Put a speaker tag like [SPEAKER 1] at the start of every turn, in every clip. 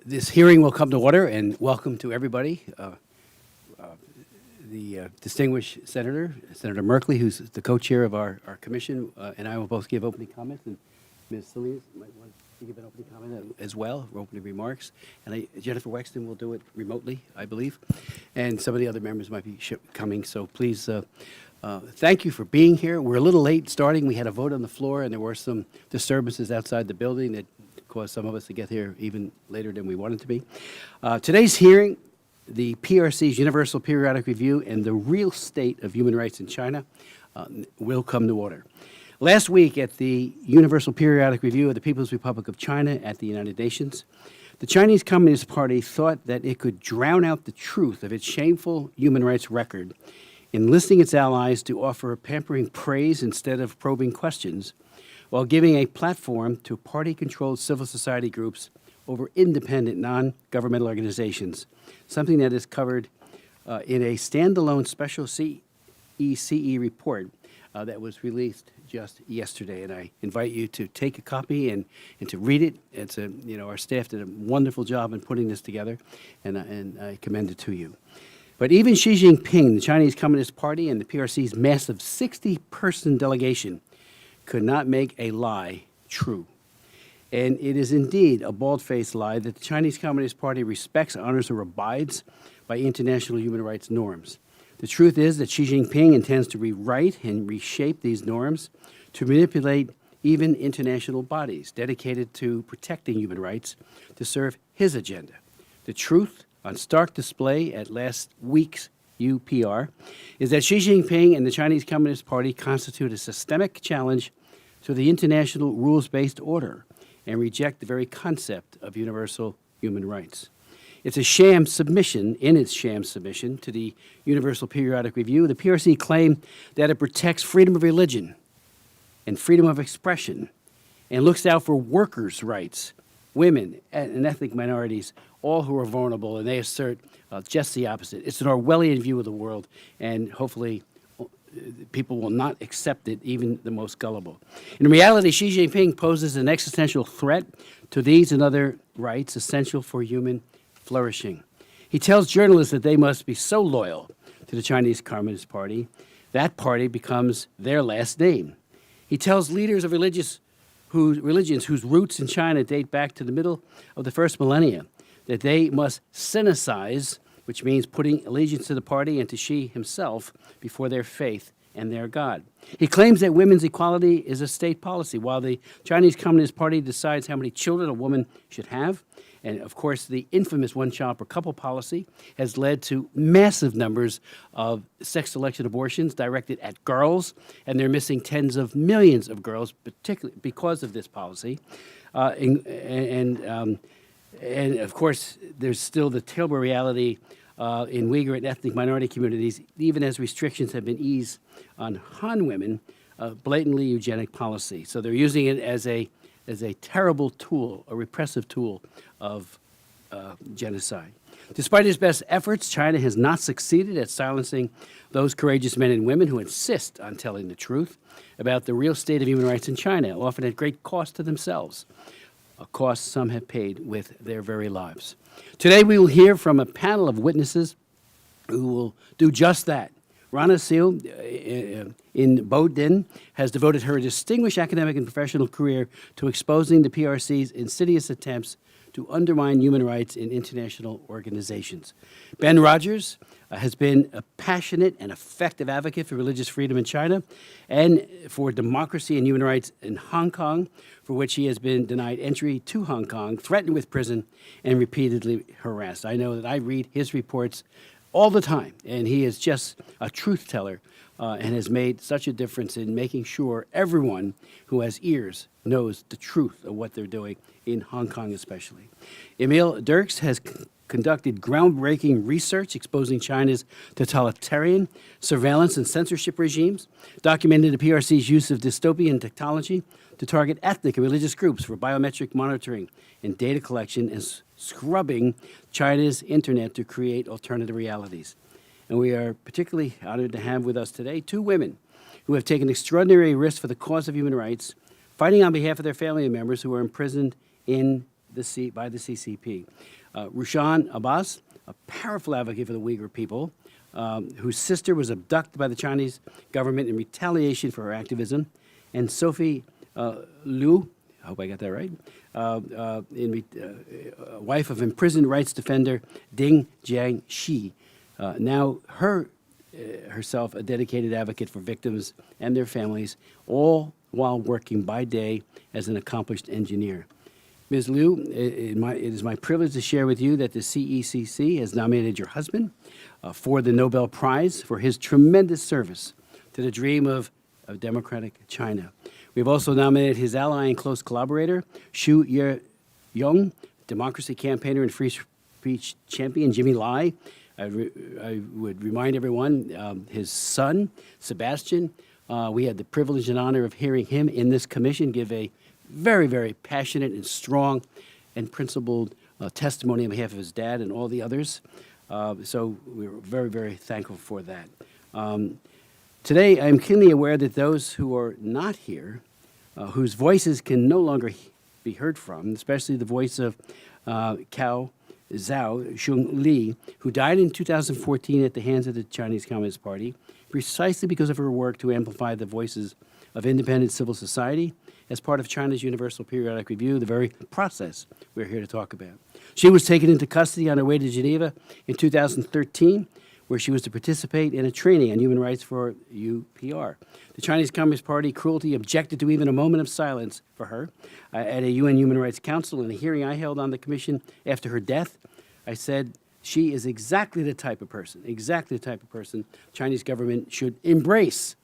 [SPEAKER 1] This hearing will come to order, and welcome to everybody. The distinguished Senator Merkley, who's the co-chair of our commission, and I will both give opening comments, and Ms. Salinas might want to give an opening comment as well, or opening remarks. And Jennifer Wexton will do it remotely, I believe. And some of the other members might be coming, so please thank you for being here. We're a little late starting. We had a vote on the floor, and there were some disturbances outside the building that caused some of us to get here even later than we wanted to be. Today's hearing, the PRC's Universal Periodic Review and the real state of human rights in China, will come to order. Last week at the Universal Periodic Review of the People's Republic of China at the United Nations, the Chinese Communist Party thought that it could drown out the truth of its shameful human rights record, enlisting its allies to offer pampering praise instead of probing questions, while giving a platform to party-controlled civil society groups over independent, non-governmental organizations, something that is covered in a standalone special CECE report that was released just yesterday. And I invite you to take a copy and to read it. It's our staff did a wonderful job in putting this together, and I commend it to you. But even Xi Jinping, the Chinese Communist Party, and the PRC's massive 60-person delegation could not make a lie true. And it is indeed a bald-faced lie that the Chinese Communist Party respects, honors, or abides by international human rights norms. The truth is that Xi Jinping intends to rewrite and reshape these norms to manipulate even international bodies dedicated to protecting human rights to serve his agenda. The truth, on stark display at last week's UPR, is that Xi Jinping and the Chinese Communist Party constitute a systemic challenge to the international rules-based order and reject the very concept of universal human rights. It's a sham submission. In its sham submission to the Universal Periodic Review, the PRC claimed that it protects freedom of religion and freedom of expression and looks out for workers' rights, women and ethnic minorities, all who are vulnerable, and they assert just the opposite. It's an Orwellian view of the world, and hopefully people will not accept it, even the most gullible. In reality, Xi Jinping poses an existential threat to these and other rights essential for human flourishing. He tells journalists that they must be so loyal to the Chinese Communist Party, that party becomes their last name. He tells leaders of religions whose roots in China date back to the middle of the first millennia that they must sinicize, which means putting allegiance to the party and to Xi himself before their faith and their God. He claims that women's equality is a state policy, while the Chinese Communist Party decides how many children a woman should have. And, of course, the infamous one-child-per-couple policy has led to massive numbers of sex-selected abortions directed at girls, and they're missing tens of millions of girls, particularly because of this policy. And of course, there's still the terrible reality in Uyghur and ethnic minority communities, even as restrictions have been eased on Han women, blatantly eugenic policy. So they're using it as a terrible tool, a repressive tool of genocide. Despite his best efforts, China has not succeeded at silencing those courageous men and women who insist on telling the truth about the real state of human rights in China, often at great cost to themselves, a cost some have paid with their very lives. Today we will hear from a panel of witnesses who will do just that. Rana Seal in Bo Din has devoted her distinguished academic and professional career to exposing the PRC's insidious attempts to undermine human rights in international organizations. Ben Rogers has been a passionate and effective advocate for religious freedom in China and for democracy and human rights in Hong Kong, for which he has been denied entry to Hong Kong, threatened with prison, and repeatedly harassed. I know that I read his reports all the time, and he is just a truth teller and has made such a difference in making sure everyone who has ears knows the truth of what they're doing in Hong Kong especially. Emil Dirks has conducted groundbreaking research exposing China's totalitarian surveillance and censorship regimes, documented the PRC's use of dystopian technology to target ethnic and religious groups for biometric monitoring and data collection, and scrubbing China's internet to create alternative realities. And we are particularly honored to have with us today two women who have taken extraordinary risks for the cause of human rights, fighting on behalf of their family members who are imprisoned in by the CCP. Rushan Abbas, a powerful advocate for the Uyghur people, whose sister was abducted by the Chinese government in retaliation for her activism, and Sophie Liu, I hope I got that right, wife of imprisoned rights defender Ding Jiangxi. Now herself a dedicated advocate for victims and their families, all while working by day as an accomplished engineer. Ms. Liu, it is my privilege to share with you that the CECC has nominated your husband for the Nobel Prize for his tremendous service to the dream of democratic China. We've also nominated his ally and close collaborator, Xu Ye-yong, democracy campaigner and free speech champion, Jimmy Lai. I would remind everyone, his son, Sebastian, we had the privilege and honor of hearing him in this commission give a very, very passionate and strong and principled testimony on behalf of his dad and all the others. So we're very, very thankful for that. Today, I am keenly aware that those who are not here, whose voices can no longer be heard from, especially the voice of Cao Zhao Shung Li, who died in 2014 at the hands of the Chinese Communist Party, precisely because of her work to amplify the voices of independent civil society as part of China's Universal Periodic Review, the very process we're here to talk about. She was taken into custody on her way to Geneva in 2013, where she was to participate in a training on human rights for UPR. The Chinese Communist Party cruelty objected to even a moment of silence for her. At a UN Human Rights Council, in a hearing I held on the commission after her death, I said she is exactly the type of person Chinese government should embrace,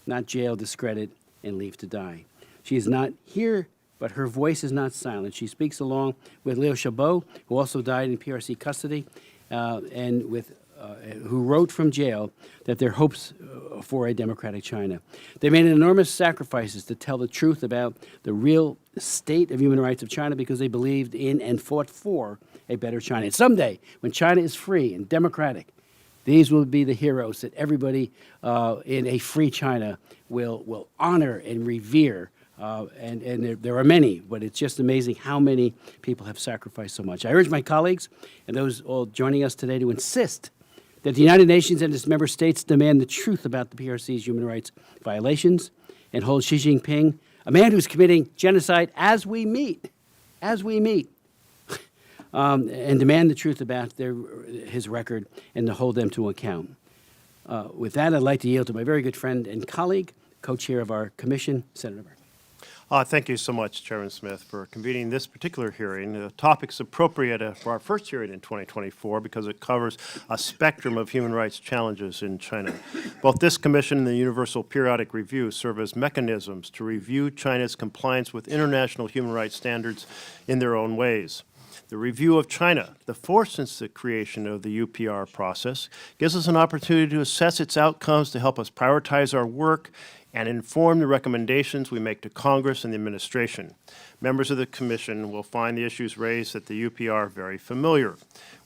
[SPEAKER 1] not jail, discredit, and leave to die. She is not here, but her voice is not silent. She speaks along with Liu Xiaobo, who also died in PRC custody, and with who wrote from jail that their hopes for a democratic China. They made enormous sacrifices to tell the truth about the real state of human rights of China because they believed in and fought for a better China. And someday, when China is free and democratic, these will be the heroes that everybody in a free China will honor and revere. And there are many, but it's just amazing how many people have sacrificed so much. I urge my colleagues and those all joining us today to insist that the United Nations and its member states demand the truth about the PRC's human rights violations and hold Xi Jinping, a man who's committing genocide as we meet, and demand the truth about his record and to hold them to account. With that, I'd like to yield to my very good friend and colleague, co-chair of our commission, Senator Merkley.
[SPEAKER 2] Thank you so much, Chairman Smith, for convening this particular hearing. The topic's appropriate for our first hearing in 2024 because it covers a spectrum of human rights challenges in China. Both this commission and the Universal Periodic Review serve as mechanisms to review China's compliance with international human rights standards in their own ways. The review of China, the fourth since the creation of the UPR process, gives us an opportunity to assess its outcomes to help us prioritize our work and inform the recommendations we make to Congress and the administration. Members of the Commission will find the issues raised at the UPR very familiar.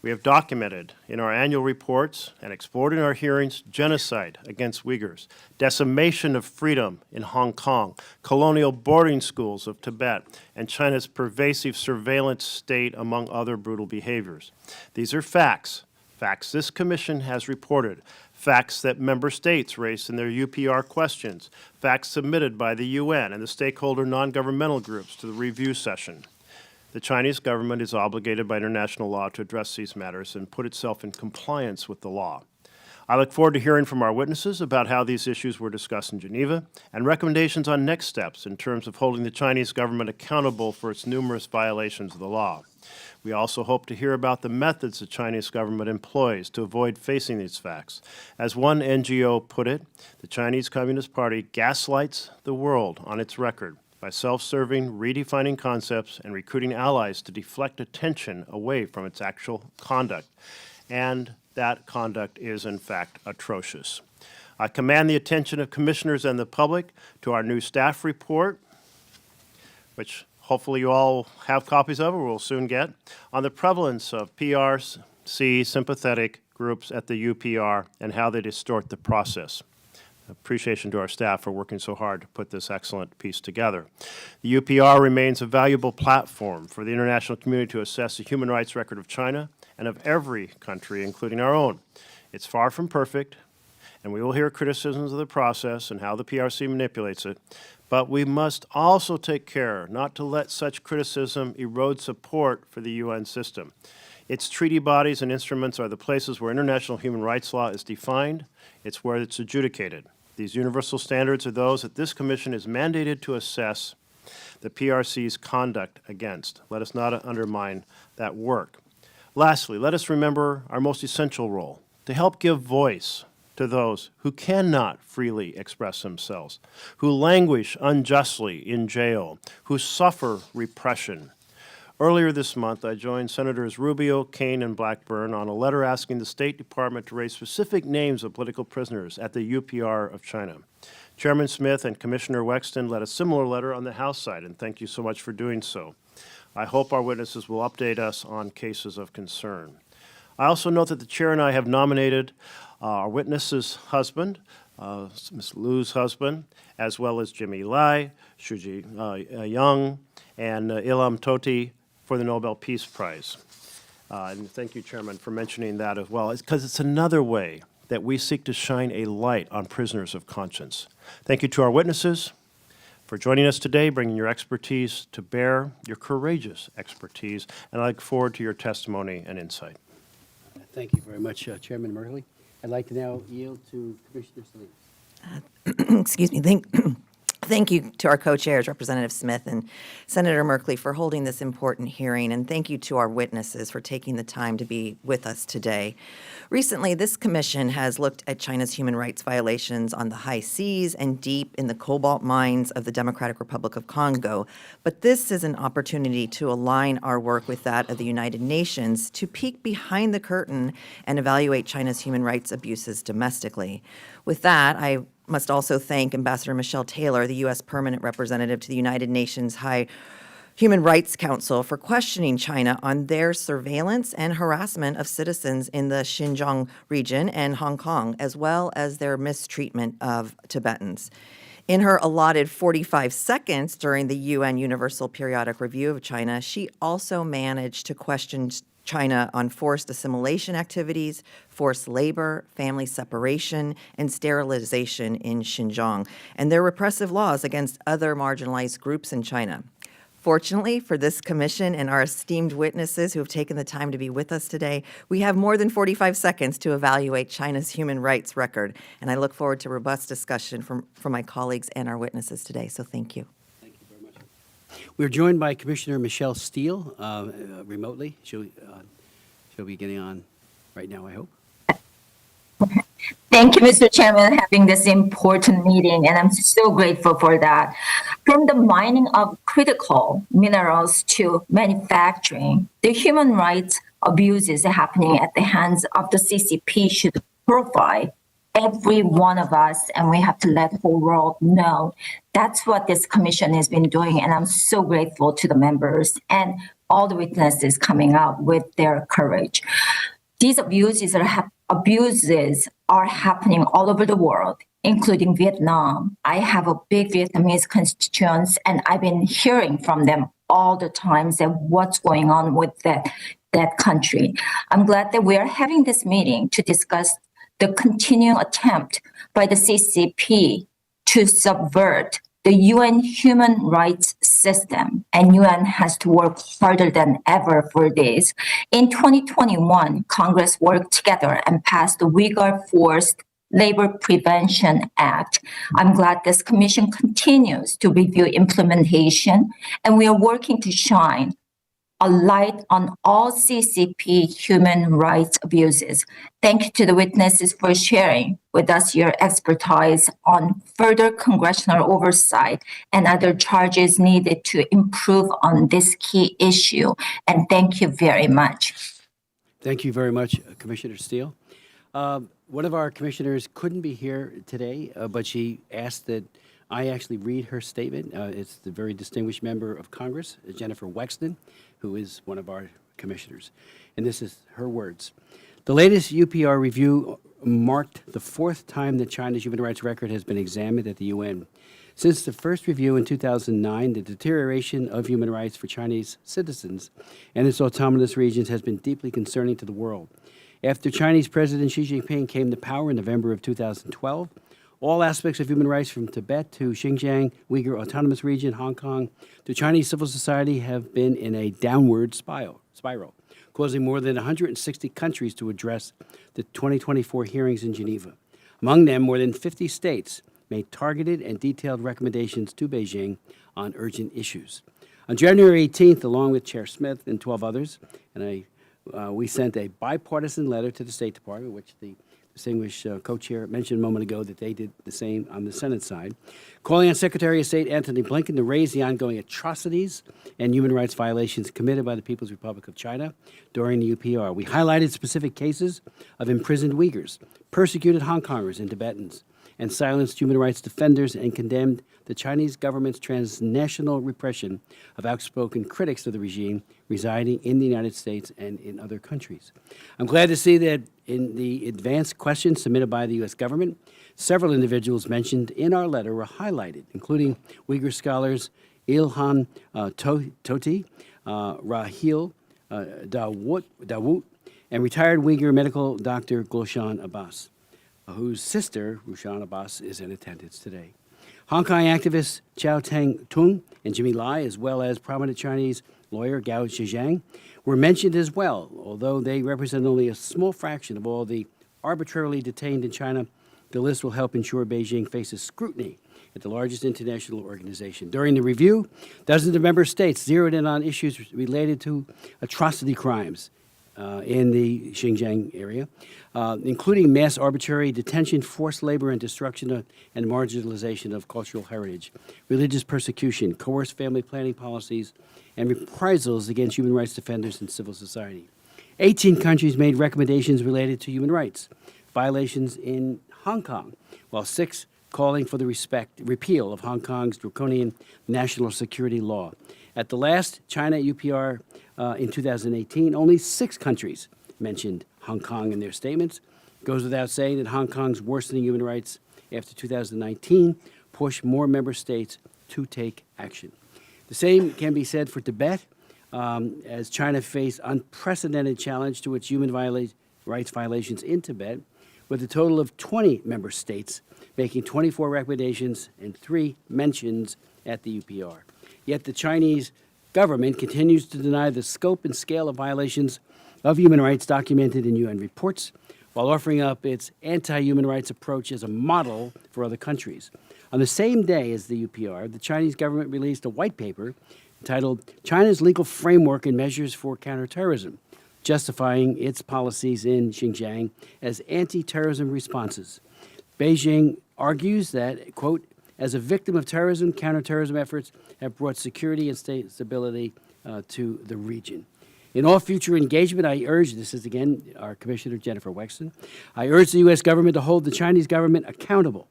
[SPEAKER 2] We have documented in our annual reports and explored in our hearings genocide against Uyghurs, decimation of freedom in Hong Kong, colonial boarding schools of Tibet, and China's pervasive surveillance state, among other brutal behaviors. These are facts this Commission has reported, facts that member states raised in their UPR questions, facts submitted by the UN and the stakeholder non-governmental groups to the review session. The Chinese government is obligated by international law to address these matters and put itself in compliance with the law. I look forward to hearing from our witnesses about how these issues were discussed in Geneva and recommendations on next steps in terms of holding the Chinese government accountable for its numerous violations of the law. We also hope to hear about the methods the Chinese government employs to avoid facing these facts. As one NGO put it, the Chinese Communist Party gaslights the world on its record by self-serving, redefining concepts, and recruiting allies to deflect attention away from its actual conduct. And that conduct is, in fact, atrocious. I command the attention of commissioners and the public to our new staff report, which hopefully you all have copies of or will soon get, on the prevalence of PRC sympathetic groups at the UPR and how they distort the process. appreciation to our staff for working so hard to put this excellent piece together. The UPR remains a valuable platform for the international community to assess the human rights record of China and of every country, including our own. It's far from perfect, and we will hear criticisms of the process and how the PRC manipulates it, but we must also take care not to let such criticism erode support for the UN system. Its treaty bodies and instruments are the places where international human rights law is defined. It's where it's adjudicated. These universal standards are those that this Commission is mandated to assess the PRC's conduct against. Let us not undermine that work. Lastly, let us remember our most essential role, to help give voice to those who cannot freely express themselves, who languish unjustly in jail, who suffer repression. Earlier this month, I joined Senators Rubio, Kaine, and Blackburn on a letter asking the State Department to raise specific names of political prisoners at the UPR of China. Chairman Smith and Commissioner Wexton led a similar letter on the House side, and thank you so much for doing so. I hope our witnesses will update us on cases of concern. I also note that the Chair and I have nominated our witness's husband, Ms. Liu's husband, as well as Jimmy Lai, Shuji Young, and Ilham Tohti for the Nobel Peace Prize. And thank you, Chairman, for mentioning that as well, because it's another way that we seek to shine a light on prisoners of conscience. Thank you to our witnesses for joining us today, bringing your expertise to bear, your courageous expertise, and I look forward to your testimony and insight.
[SPEAKER 1] Thank you very much, Chairman Merkley. I'd like to now yield to Commissioner Salinas.
[SPEAKER 3] Excuse me. Thank you to our co-chairs, Representative Smith and Senator Merkley, for holding this important hearing, and thank you to our witnesses for taking the time to be with us today. Recently, this commission has looked at China's human rights violations on the high seas and deep in the cobalt mines of the Democratic Republic of Congo, but this is an opportunity to align our work with that of the United Nations to peek behind the curtain and evaluate China's human rights abuses domestically. With that, I must also thank Ambassador Michelle Taylor, the U.S. Permanent Representative to the United Nations High Human Rights Council, for questioning China on their surveillance and harassment of citizens in the Xinjiang region and Hong Kong, as well as their mistreatment of Tibetans. In her allotted 45 seconds during the UN Universal Periodic Review of China, she also managed to question China on forced assimilation activities, forced labor, family separation, and sterilization in Xinjiang, and their repressive laws against other marginalized groups in China. Fortunately for this commission and our esteemed witnesses who have taken the time to be with us today, we have more than 45 seconds to evaluate China's human rights record, and I look forward to robust discussion from my colleagues and our witnesses today, so thank you.
[SPEAKER 1] We're joined by Commissioner Michelle Steele remotely. She'll be getting on right now, I hope.
[SPEAKER 4] Thank you, Mr. Chairman, having this important meeting, and I'm so grateful for that. From the mining of critical minerals to manufacturing, the human rights abuses happening at the hands of the CCP should provide every one of us, and we have to let the whole world know. That's what this commission has been doing, and I'm so grateful to the members and all the witnesses coming out with their courage. These abuses are happening all over the world, including Vietnam. I have a big Vietnamese constituents, and I've been hearing from them all the time that what's going on with that country. I'm glad that we are having this meeting to discuss the continuing attempt by the CCP to subvert the UN human rights system, and UN has to work harder than ever for this. In 2021, Congress worked together and passed the Uyghur Forced Labor Prevention Act. I'm glad this commission continues to review implementation, and we are working to shine a light on all CCP human rights abuses. Thank you to the witnesses for sharing with us your expertise on further congressional oversight and other charges needed to improve on this key issue. And thank you very much.
[SPEAKER 1] Thank you very much, Commissioner Steele. One of our commissioners couldn't be here today, but she asked that I actually read her statement. It's the very distinguished member of Congress, Jennifer Wexton, who is one of our commissioners. And this is her words. The latest UPR review marked the fourth time that China's human rights record has been examined at the UN. Since the first review in 2009, the deterioration of human rights for Chinese citizens and its autonomous regions has been deeply concerning to the world. After Chinese President Xi Jinping came to power in November of 2012, all aspects of human rights from Tibet to Xinjiang, Uyghur Autonomous Region, Hong Kong, to Chinese civil society have been in a downward spiral, causing more than 160 countries to address the 2024 hearings in Geneva. Among them, more than 50 states made targeted and detailed recommendations to Beijing on urgent issues. On January 18th, along with Chair Smith and 12 others, we sent a bipartisan letter to the State Department, which the distinguished co-chair mentioned a moment ago that they did the same on the Senate side, calling on Secretary of State Antony Blinken to raise the ongoing atrocities and human rights violations committed by the People's Republic of China during the UPR. We highlighted specific cases of imprisoned Uyghurs, persecuted Hong Kongers and Tibetans, and silenced human rights defenders and condemned the Chinese government's transnational repression of outspoken critics of the regime residing in the United States and in other countries. I'm glad to see that in the advanced questions submitted by the U.S. government, several individuals mentioned in our letter were highlighted, including Uyghur scholars Ilhan Tohti, Rahil Dawood, and retired Uyghur medical doctor Gulshan Abbas, whose sister, Rushan Abbas, is in attendance today. Hong Kong activists Chow Teng Tung and Jimmy Lai, as well as prominent Chinese lawyer Gao Zhejiang, were mentioned as well. Although they represent only a small fraction of all the arbitrarily detained in China, the list will help ensure Beijing faces scrutiny at the largest international organization. During the review, dozens of member states zeroed in on issues related to atrocity crimes in the Xinjiang area, including mass arbitrary detention, forced labor, and destruction and marginalization of cultural heritage, religious persecution, coerced family planning policies, and reprisals against human rights defenders and civil society. 18 countries made recommendations related to human rights violations in Hong Kong, while 6 calling for the repeal of Hong Kong's draconian national security law. At the last China UPR in 2018, only 6 countries mentioned Hong Kong in their statements. It goes without saying that Hong Kong's worsening human rights after 2019 pushed more member states to take action. The same can be said for Tibet, as China faced unprecedented challenge to its human rights violations in Tibet, with a total of 20 member states making 24 recommendations and 3 mentions at the UPR. Yet the Chinese government continues to deny the scope and scale of violations of human rights documented in UN reports, while offering up its anti-human rights approach as a model for other countries. On the same day as the UPR, the Chinese government released a white paper entitled China's Legal Framework and Measures for Counterterrorism, justifying its policies in Xinjiang as anti-terrorism responses. Beijing argues that, quote, as a victim of terrorism, counterterrorism efforts have brought security and stability to the region. In all future engagement, I urge, this is again our Commissioner Jennifer Wexton, I urge the U.S. government to hold the Chinese government accountable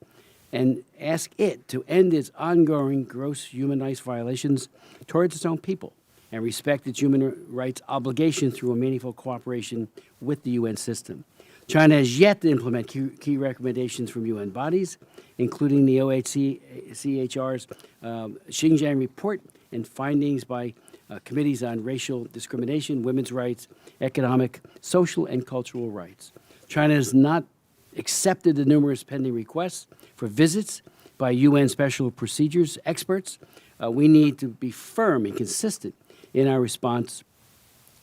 [SPEAKER 1] and ask it to end its ongoing gross human rights violations towards its own people and respect its human rights obligations through a meaningful cooperation with the UN system. China has yet to implement key recommendations from UN bodies, including the OHCHR's Xinjiang report and findings by committees on racial discrimination, women's rights, economic, social, and cultural rights. China has not accepted the numerous pending requests for visits by UN special procedures experts. We need to be firm and consistent in our response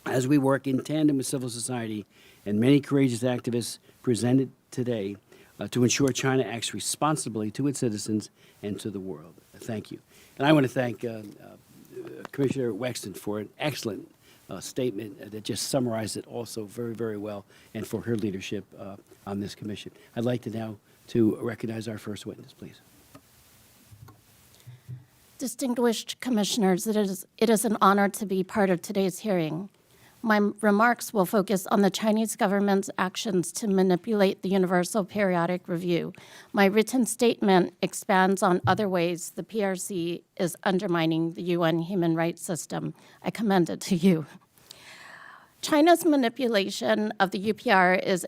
[SPEAKER 1] as we work in tandem with civil society and many courageous activists presented today to ensure China acts responsibly to its citizens and to the world. Thank you. And I want to thank Commissioner Wexton for an excellent statement that just summarized it also very, very well, and for her leadership on this commission. I'd like to now to recognize our first witness, please.
[SPEAKER 5] Distinguished commissioners, it is an honor to be part of today's hearing. My remarks will focus on the Chinese government's actions to manipulate the Universal Periodic Review. My written statement expands on other ways the PRC is undermining the UN human rights system. I commend it to you. China's manipulation of the UPR is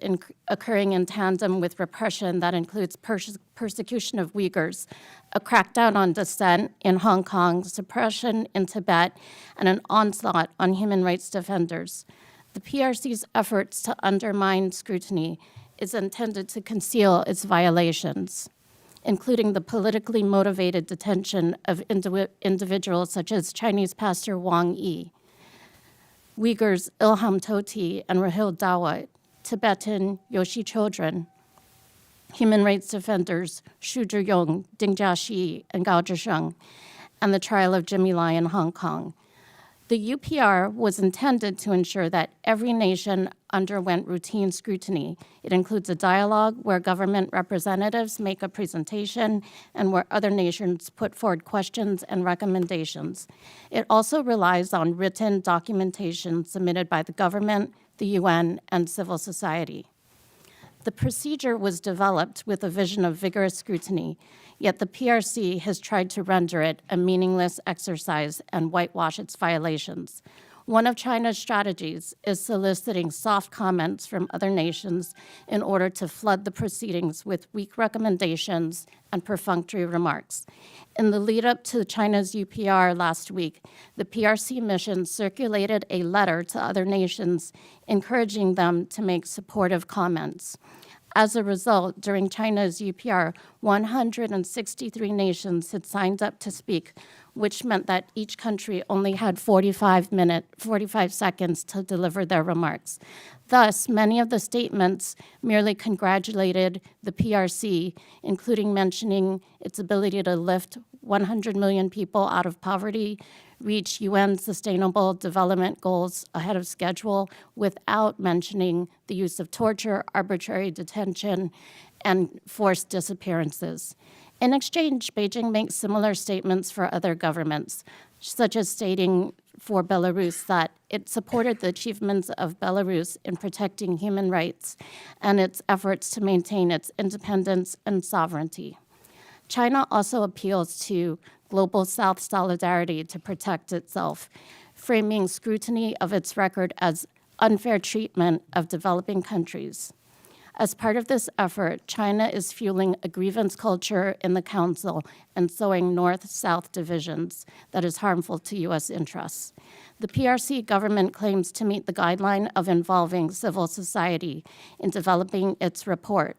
[SPEAKER 5] occurring in tandem with repression that includes persecution of Uyghurs, a crackdown on dissent in Hong Kong, suppression in Tibet, and an onslaught on human rights defenders. The PRC's efforts to undermine scrutiny is intended to conceal its violations, including the politically motivated detention of individuals such as Chinese pastor Wang Yi, Uyghurs Ilham Tohti and Rahil Dawit, Tibetan Yoshi children, human rights defenders Xu Zhiyong, Ding Jiaxi, and Gao Zhisheng, and the trial of Jimmy Lai in Hong Kong. The UPR was intended to ensure that every nation underwent routine scrutiny. It includes a dialogue where government representatives make a presentation and where other nations put forward questions and recommendations. It also relies on written documentation submitted by the government, the UN, and civil society. The procedure was developed with a vision of vigorous scrutiny, yet the PRC has tried to render it a meaningless exercise and whitewash its violations. One of China's strategies is soliciting soft comments from other nations in order to flood the proceedings with weak recommendations and perfunctory remarks. In the lead up to China's UPR last week, the PRC mission circulated a letter to other nations encouraging them to make supportive comments. As a result, during China's UPR, 163 nations had signed up to speak, which meant that each country only had 45 seconds to deliver their remarks. Thus, many of the statements merely congratulated the PRC, including mentioning its ability to lift 100 million people out of poverty, reach UN Sustainable Development Goals ahead of schedule without mentioning the use of torture, arbitrary detention, and forced disappearances. In exchange, Beijing makes similar statements for other governments, such as stating for Belarus that it supported the achievements of Belarus in protecting human rights and its efforts to maintain its independence and sovereignty. China also appeals to global South solidarity to protect itself, framing scrutiny of its record as unfair treatment of developing countries. As part of this effort, China is fueling a grievance culture in the Council and sowing North-South divisions that is harmful to U.S. interests. The PRC government claims to meet the guideline of involving civil society in developing its report,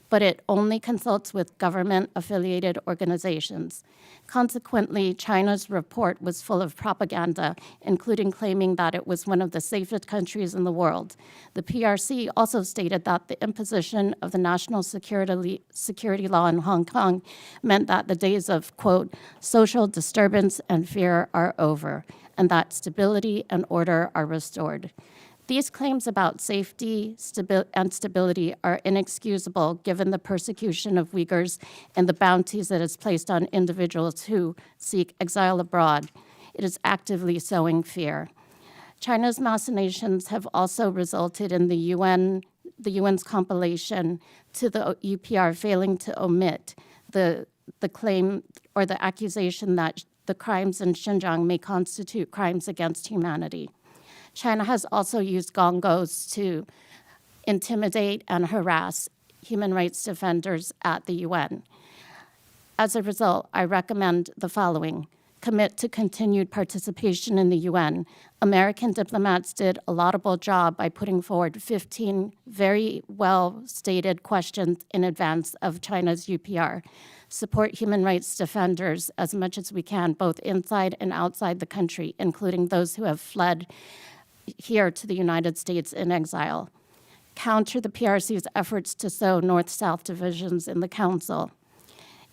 [SPEAKER 5] but it only consults with government-affiliated organizations. Consequently, China's report was full of propaganda, including claiming that it was one of the safest countries in the world. The PRC also stated that the imposition of the national security law in Hong Kong meant that the days of, quote, social disturbance and fear are over, and that stability and order are restored. These claims about safety and stability are inexcusable given the persecution of Uyghurs and the bounties it has placed on individuals who seek exile abroad. It is actively sowing fear. China's machinations have also resulted in the UN's compilation to the UPR failing to omit the claim or the accusation that the crimes in Xinjiang may constitute crimes against humanity. China has also used gongos to intimidate and harass human rights defenders at the UN. As a result, I recommend the following. Commit to continued participation in the UN. American diplomats did a laudable job by putting forward 15 very well-stated questions in advance of China's UPR. Support human rights defenders as much as we can, both inside and outside the country, including those who have fled here to the United States in exile. Counter the PRC's efforts to sow North-South divisions in the Council.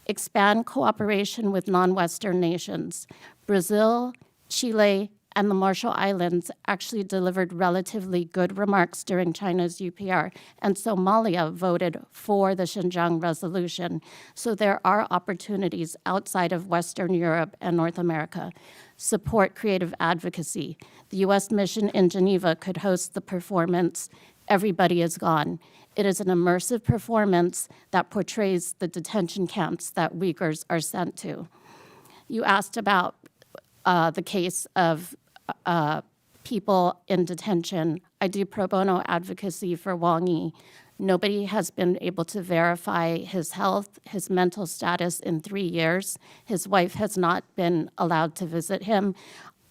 [SPEAKER 5] Expand cooperation with non-Western nations. Brazil, Chile, and the Marshall Islands actually delivered relatively good remarks during China's UPR, and Somalia voted for the Xinjiang resolution. So there are opportunities outside of Western Europe and North America. Support creative advocacy. The U.S. mission in Geneva could host the performance, Everybody Is Gone. It is an immersive performance that portrays the detention camps that Uyghurs are sent to. You asked about the case of people in detention. I do pro bono advocacy for Wang Yi. Nobody has been able to verify his health, his mental status in 3 years. His wife has not been allowed to visit him.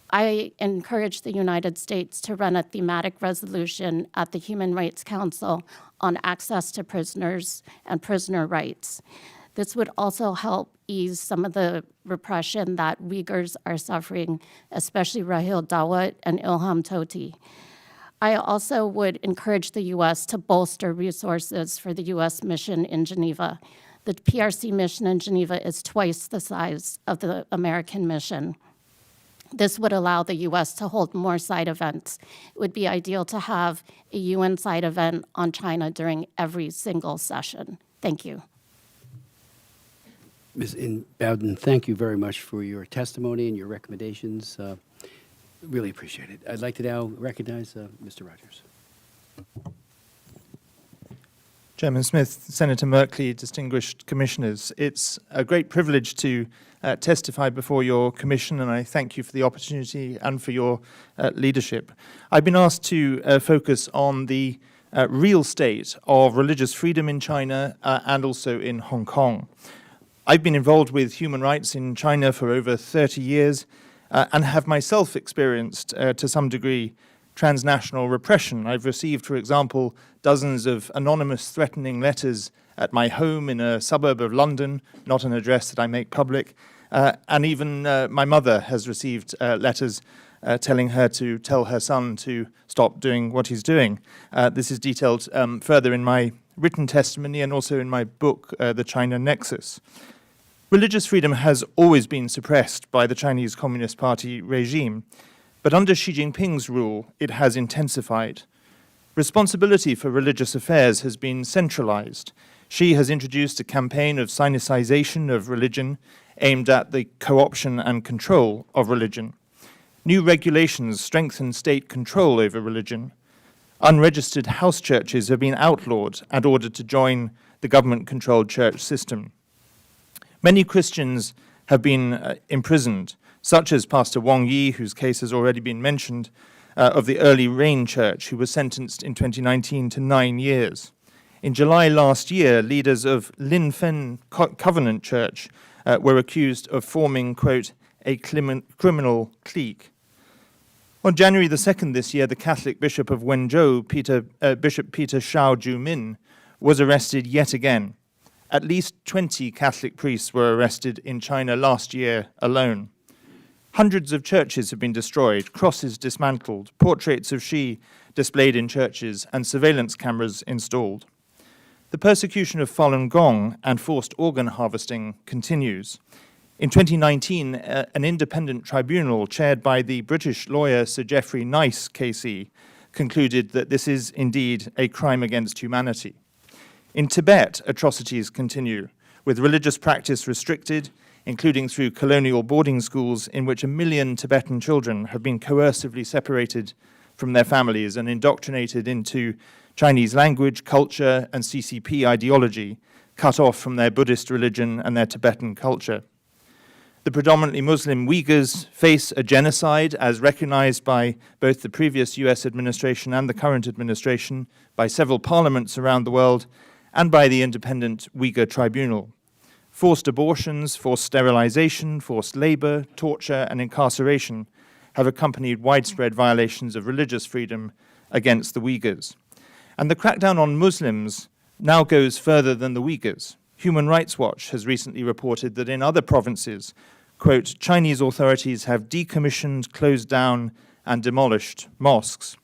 [SPEAKER 5] I encourage the United States to run a thematic resolution at the Human Rights Council on access to prisoners and prisoner rights. This would also help ease some of the repression that Uyghurs are suffering, especially Rahil Dawit and Ilham Tohti. I also would encourage the U.S. to bolster resources for the U.S. mission in Geneva. The PRC mission in Geneva is twice the size of the American mission. This would allow the U.S. to hold more side events. It would be ideal to have a UN side event on China during every single session. Thank you.
[SPEAKER 1] Ms. Bowden, thank you very much for your testimony and your recommendations. Really appreciate it. I'd like to now recognize Mr. Rogers.
[SPEAKER 6] Chairman Smith, Senator Merkley, distinguished commissioners, it's a great privilege to testify before your commission, and I thank you for the opportunity and for your leadership. I've been asked to focus on the real state of religious freedom in China and also in Hong Kong. I've been involved with human rights in China for over 30 years and have myself experienced, to some degree, transnational repression. I've received, for example, dozens of anonymous threatening letters at my home in a suburb of London, not an address that I make public, and even my mother has received letters telling her to tell her son to stop doing what he's doing. This is detailed further in my written testimony and also in my book, The China Nexus. Religious freedom has always been suppressed by the Chinese Communist Party regime, but under Xi Jinping's rule, it has intensified. Responsibility for religious affairs has been centralized. Xi has introduced a campaign of sinicization of religion aimed at the co-option and control of religion. New regulations strengthen state control over religion. Unregistered house churches have been outlawed and ordered to join the government-controlled church system. Many Christians have been imprisoned, such as Pastor Wang Yi, whose case has already been mentioned, of the Early Rain Church, who was sentenced in 2019 to 9 years. In July last year, leaders of Lin Fen Covenant Church were accused of forming, quote, a criminal clique. On January the 2nd this year, the Catholic Bishop of Wenzhou, Bishop Peter Shao Jumin, was arrested yet again. At least 20 Catholic priests were arrested in China last year alone. Hundreds of churches have been destroyed, crosses dismantled, portraits of Xi displayed in churches, and surveillance cameras installed. The persecution of Falun Gong and forced organ harvesting continues. In 2019, an independent tribunal chaired by the British lawyer Sir Geoffrey Nice, KC, concluded that this is indeed a crime against humanity. In Tibet, atrocities continue, with religious practice restricted, including through colonial boarding schools in which 1 million Tibetan children have been coercively separated from their families and indoctrinated into Chinese language, culture, and CCP ideology, cut off from their Buddhist religion and their Tibetan culture. The predominantly Muslim Uyghurs face a genocide as recognized by both the previous US administration and the current administration, by several parliaments around the world, and by the independent Uyghur Tribunal. Forced abortions, forced sterilization, forced labor, torture, and incarceration have accompanied widespread violations of religious freedom against the Uyghurs. And the crackdown on Muslims now goes further than the Uyghurs. Human Rights Watch has recently reported that in other provinces, quote, Chinese authorities have decommissioned, closed down, and demolished mosques.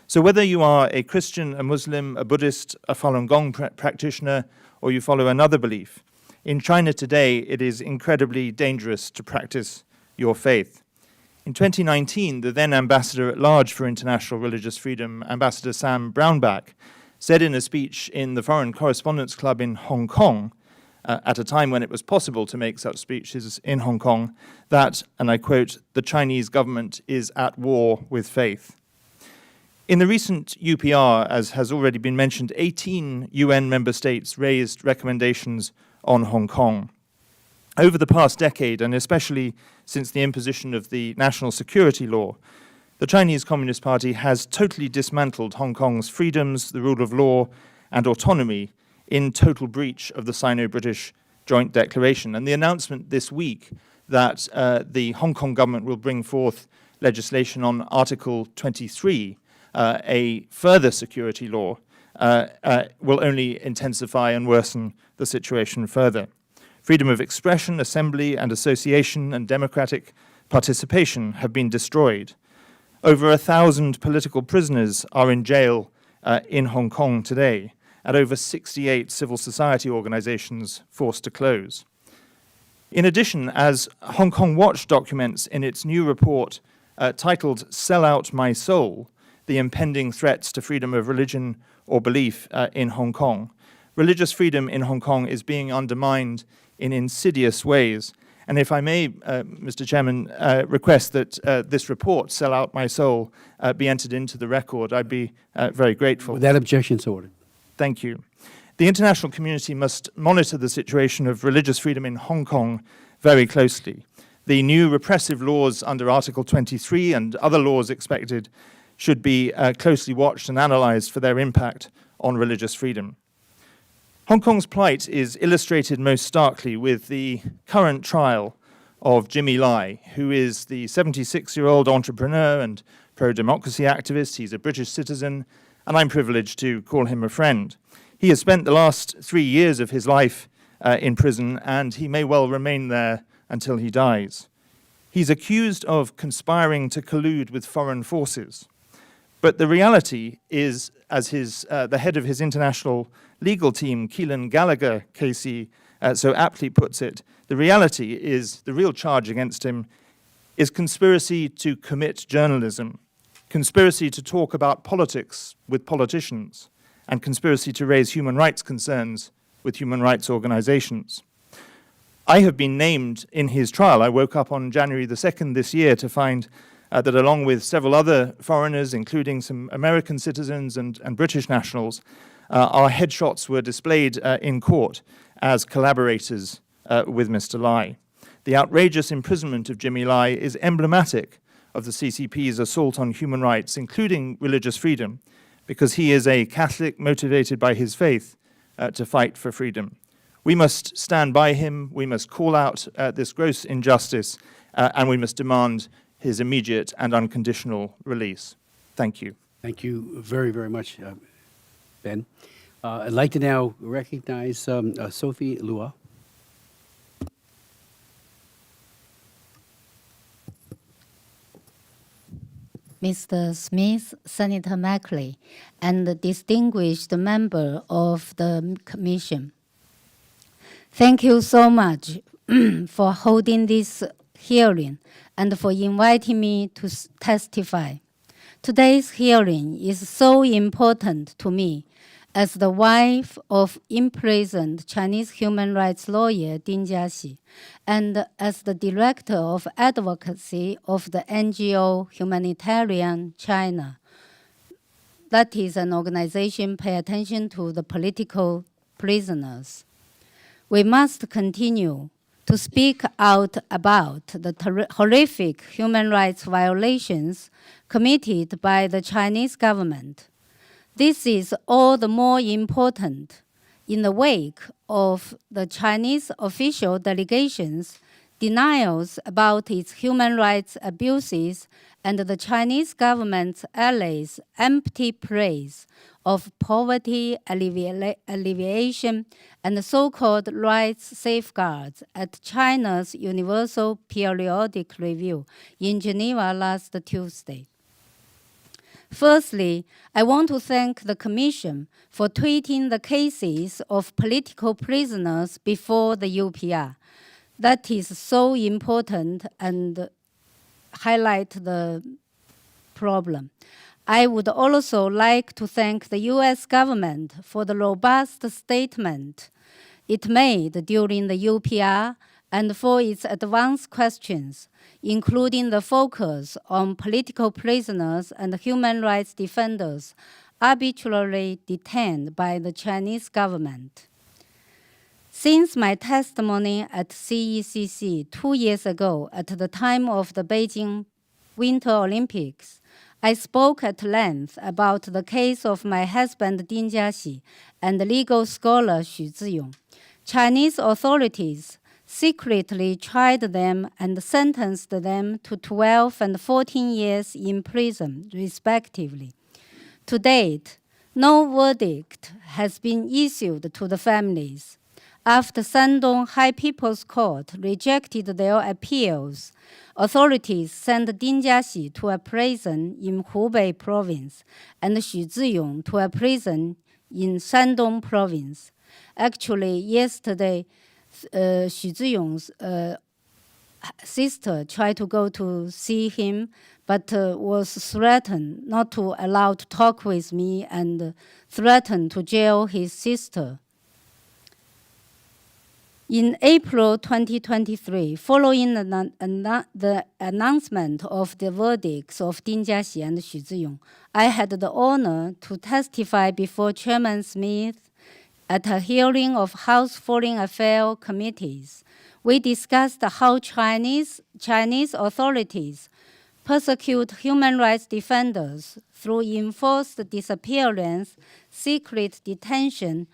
[SPEAKER 6] So whether you are a Christian, a Muslim, a Buddhist, a Falun Gong practitioner, or you follow another belief, in China today it is incredibly dangerous to practice your faith. In 2019, the then Ambassador at Large for International Religious Freedom, Ambassador Sam Brownback, said in a speech in the Foreign Correspondents' Club in Hong Kong, at a time when it was possible to make such speeches in Hong Kong, that, and I quote, the Chinese government is at war with faith. In the recent UPR, as has already been mentioned, 18 UN member states raised recommendations on Hong Kong. Over the past decade, and especially since the imposition of the national security law, the Chinese Communist Party has totally dismantled Hong Kong's freedoms, the rule of law, and autonomy in total breach of the Sino-British Joint Declaration. And the announcement this week that the Hong Kong government will bring forth legislation on Article 23, a further security law, will only intensify and worsen the situation further. Freedom of expression, assembly and association and democratic participation have been destroyed. Over 1,000 political prisoners are in jail in Hong Kong today, and over 68 civil society organizations forced to close. In addition, as Hong Kong Watch documents in its new report titled "Sell Out My Soul," the impending threats to freedom of religion or belief in Hong Kong, religious freedom in Hong Kong is being undermined in insidious ways. And if I may, Mr. Chairman, request that this report, "Sell Out My Soul," be entered into the record, I'd be very grateful.
[SPEAKER 1] Without objection, so ordered.
[SPEAKER 6] Thank you. The international community must monitor the situation of religious freedom in Hong Kong very closely. The new repressive laws under Article 23 and other laws expected should be closely watched and analyzed for their impact on religious freedom. Hong Kong's plight is illustrated most starkly with the current trial of Jimmy Lai, who is the 76-year-old entrepreneur and pro-democracy activist. He's a British citizen, and I'm privileged to call him a friend. He has spent the last 3 years of his life in prison, and he may well remain there until he dies. He's accused of conspiring to collude with foreign forces. But the reality is, as the head of his international legal team, Keelan Gallagher, KC, so aptly puts it, the reality is, the real charge against him is conspiracy to commit journalism, conspiracy to talk about politics with politicians, and conspiracy to raise human rights concerns with human rights organizations. I have been named in his trial. I woke up on January the 2nd this year to find that along with several other foreigners, including some American citizens and British nationals, our headshots were displayed in court as collaborators with Mr. Lai. The outrageous imprisonment of Jimmy Lai is emblematic of the CCP's assault on human rights, including religious freedom, because he is a Catholic motivated by his faith to fight for freedom. We must stand by him, we must call out this gross injustice, and we must demand his immediate and unconditional release. Thank you.
[SPEAKER 1] Thank you very, very much, Ben. I'd like to now recognize Sophie Lua.
[SPEAKER 7] Mr. Smith, Senator Merkley, and the distinguished member of the Commission. Thank you so much for holding this hearing and for inviting me to testify. Today's hearing is so important to me as the wife of imprisoned Chinese human rights lawyer Ding Jiaxi, and as the director of advocacy of the NGO Humanitarian China. That is an organization pay attention to the political prisoners. We must continue to speak out about the horrific human rights violations committed by the Chinese government. This is all the more important in the wake of the Chinese official delegations' denials about its human rights abuses and the Chinese government's allies' empty praise of poverty alleviation and so-called rights safeguards at China's Universal Periodic Review in Geneva last Tuesday. Firstly, I want to thank the Commission for treating the cases of political prisoners before the UPR. That is so important and highlight the problem. I would also like to thank the US government for the robust statement it made during the UPR and for its advanced questions, including the focus on political prisoners and human rights defenders arbitrarily detained by the Chinese government. Since my testimony at CECC 2 years ago at the time of the Beijing Winter Olympics, I spoke at length about the case of my husband Ding Jiaxi and legal scholar Xu Ziyong. Chinese authorities secretly tried them and sentenced them to 12 and 14 years in prison, respectively. To date, no verdict has been issued to the families. After Shandong High People's Court rejected their appeals, authorities sent Ding Jiaxi to a prison in Hubei province and Xu Ziyong to a prison in Shandong province. Actually, yesterday, Xu Ziyong's sister tried to go to see him, but was threatened not to allow to talk with me and threatened to jail his sister. In April 2023, following the announcement of the verdicts of Ding Jiaxi and Xu Ziyong, I had the honor to testify before Chairman Smith at a hearing of House Foreign Affairs committees. We discussed how Chinese authorities persecute human rights defenders through enforced disappearance, secret detention,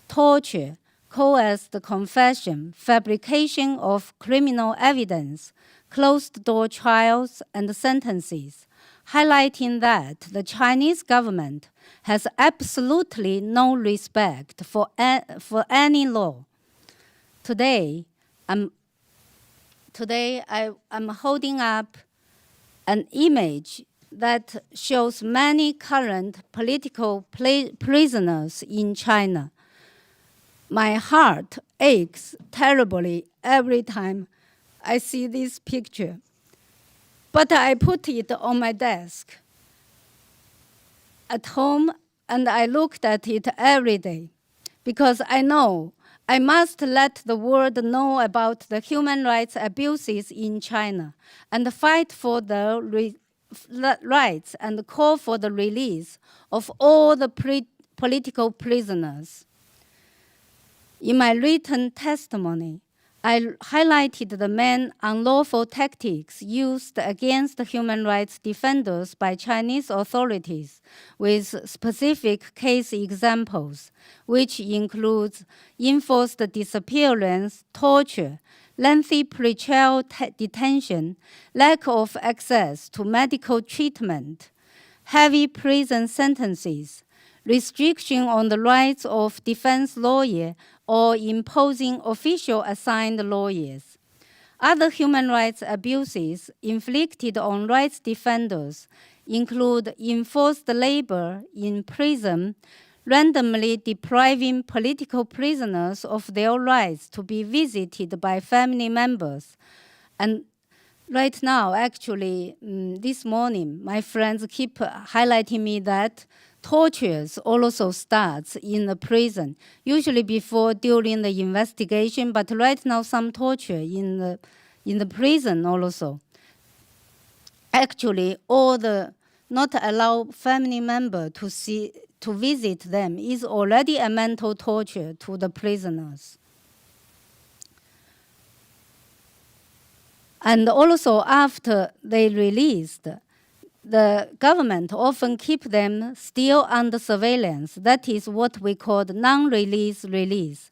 [SPEAKER 7] torture, coerced confession, fabrication of criminal evidence, closed-door trials, and sentences, highlighting that the Chinese government has absolutely no respect for any law. Today, I'm holding up an image that shows many current political prisoners in China. My heart aches terribly every time I see this picture, but I put it on my desk at home and I looked at it every day because I know I must let the world know about the human rights abuses in China and fight for the rights and call for the release of all the political prisoners. In my written testimony, I highlighted the main unlawful tactics used against human rights defenders by Chinese authorities with specific case examples, which includes enforced disappearance, torture, lengthy pre-trial detention, lack of access to medical treatment, heavy prison sentences, restriction on the rights of defense lawyer or imposing official assigned lawyers. Other human rights abuses inflicted on rights defenders include enforced labor in prison, randomly depriving political prisoners of their rights to be visited by family members. And right now, actually, this morning, my friends keep highlighting me that tortures also starts in the prison, usually during the investigation, but right now some torture in the prison also. Actually, not allow family member to visit them is already a mental torture to the prisoners. And also after they released, the government often keep them still under surveillance. That is what we call non-release release,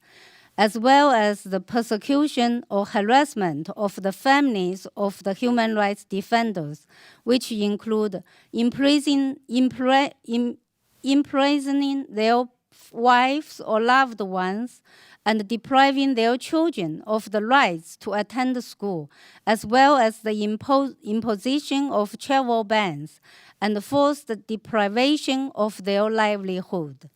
[SPEAKER 7] as well as the persecution or harassment of the families of the human rights defenders, which include imprisoning their wives or loved ones, and depriving their children of the rights to attend school, as well as the imposition of travel bans and forced deprivation of their livelihood.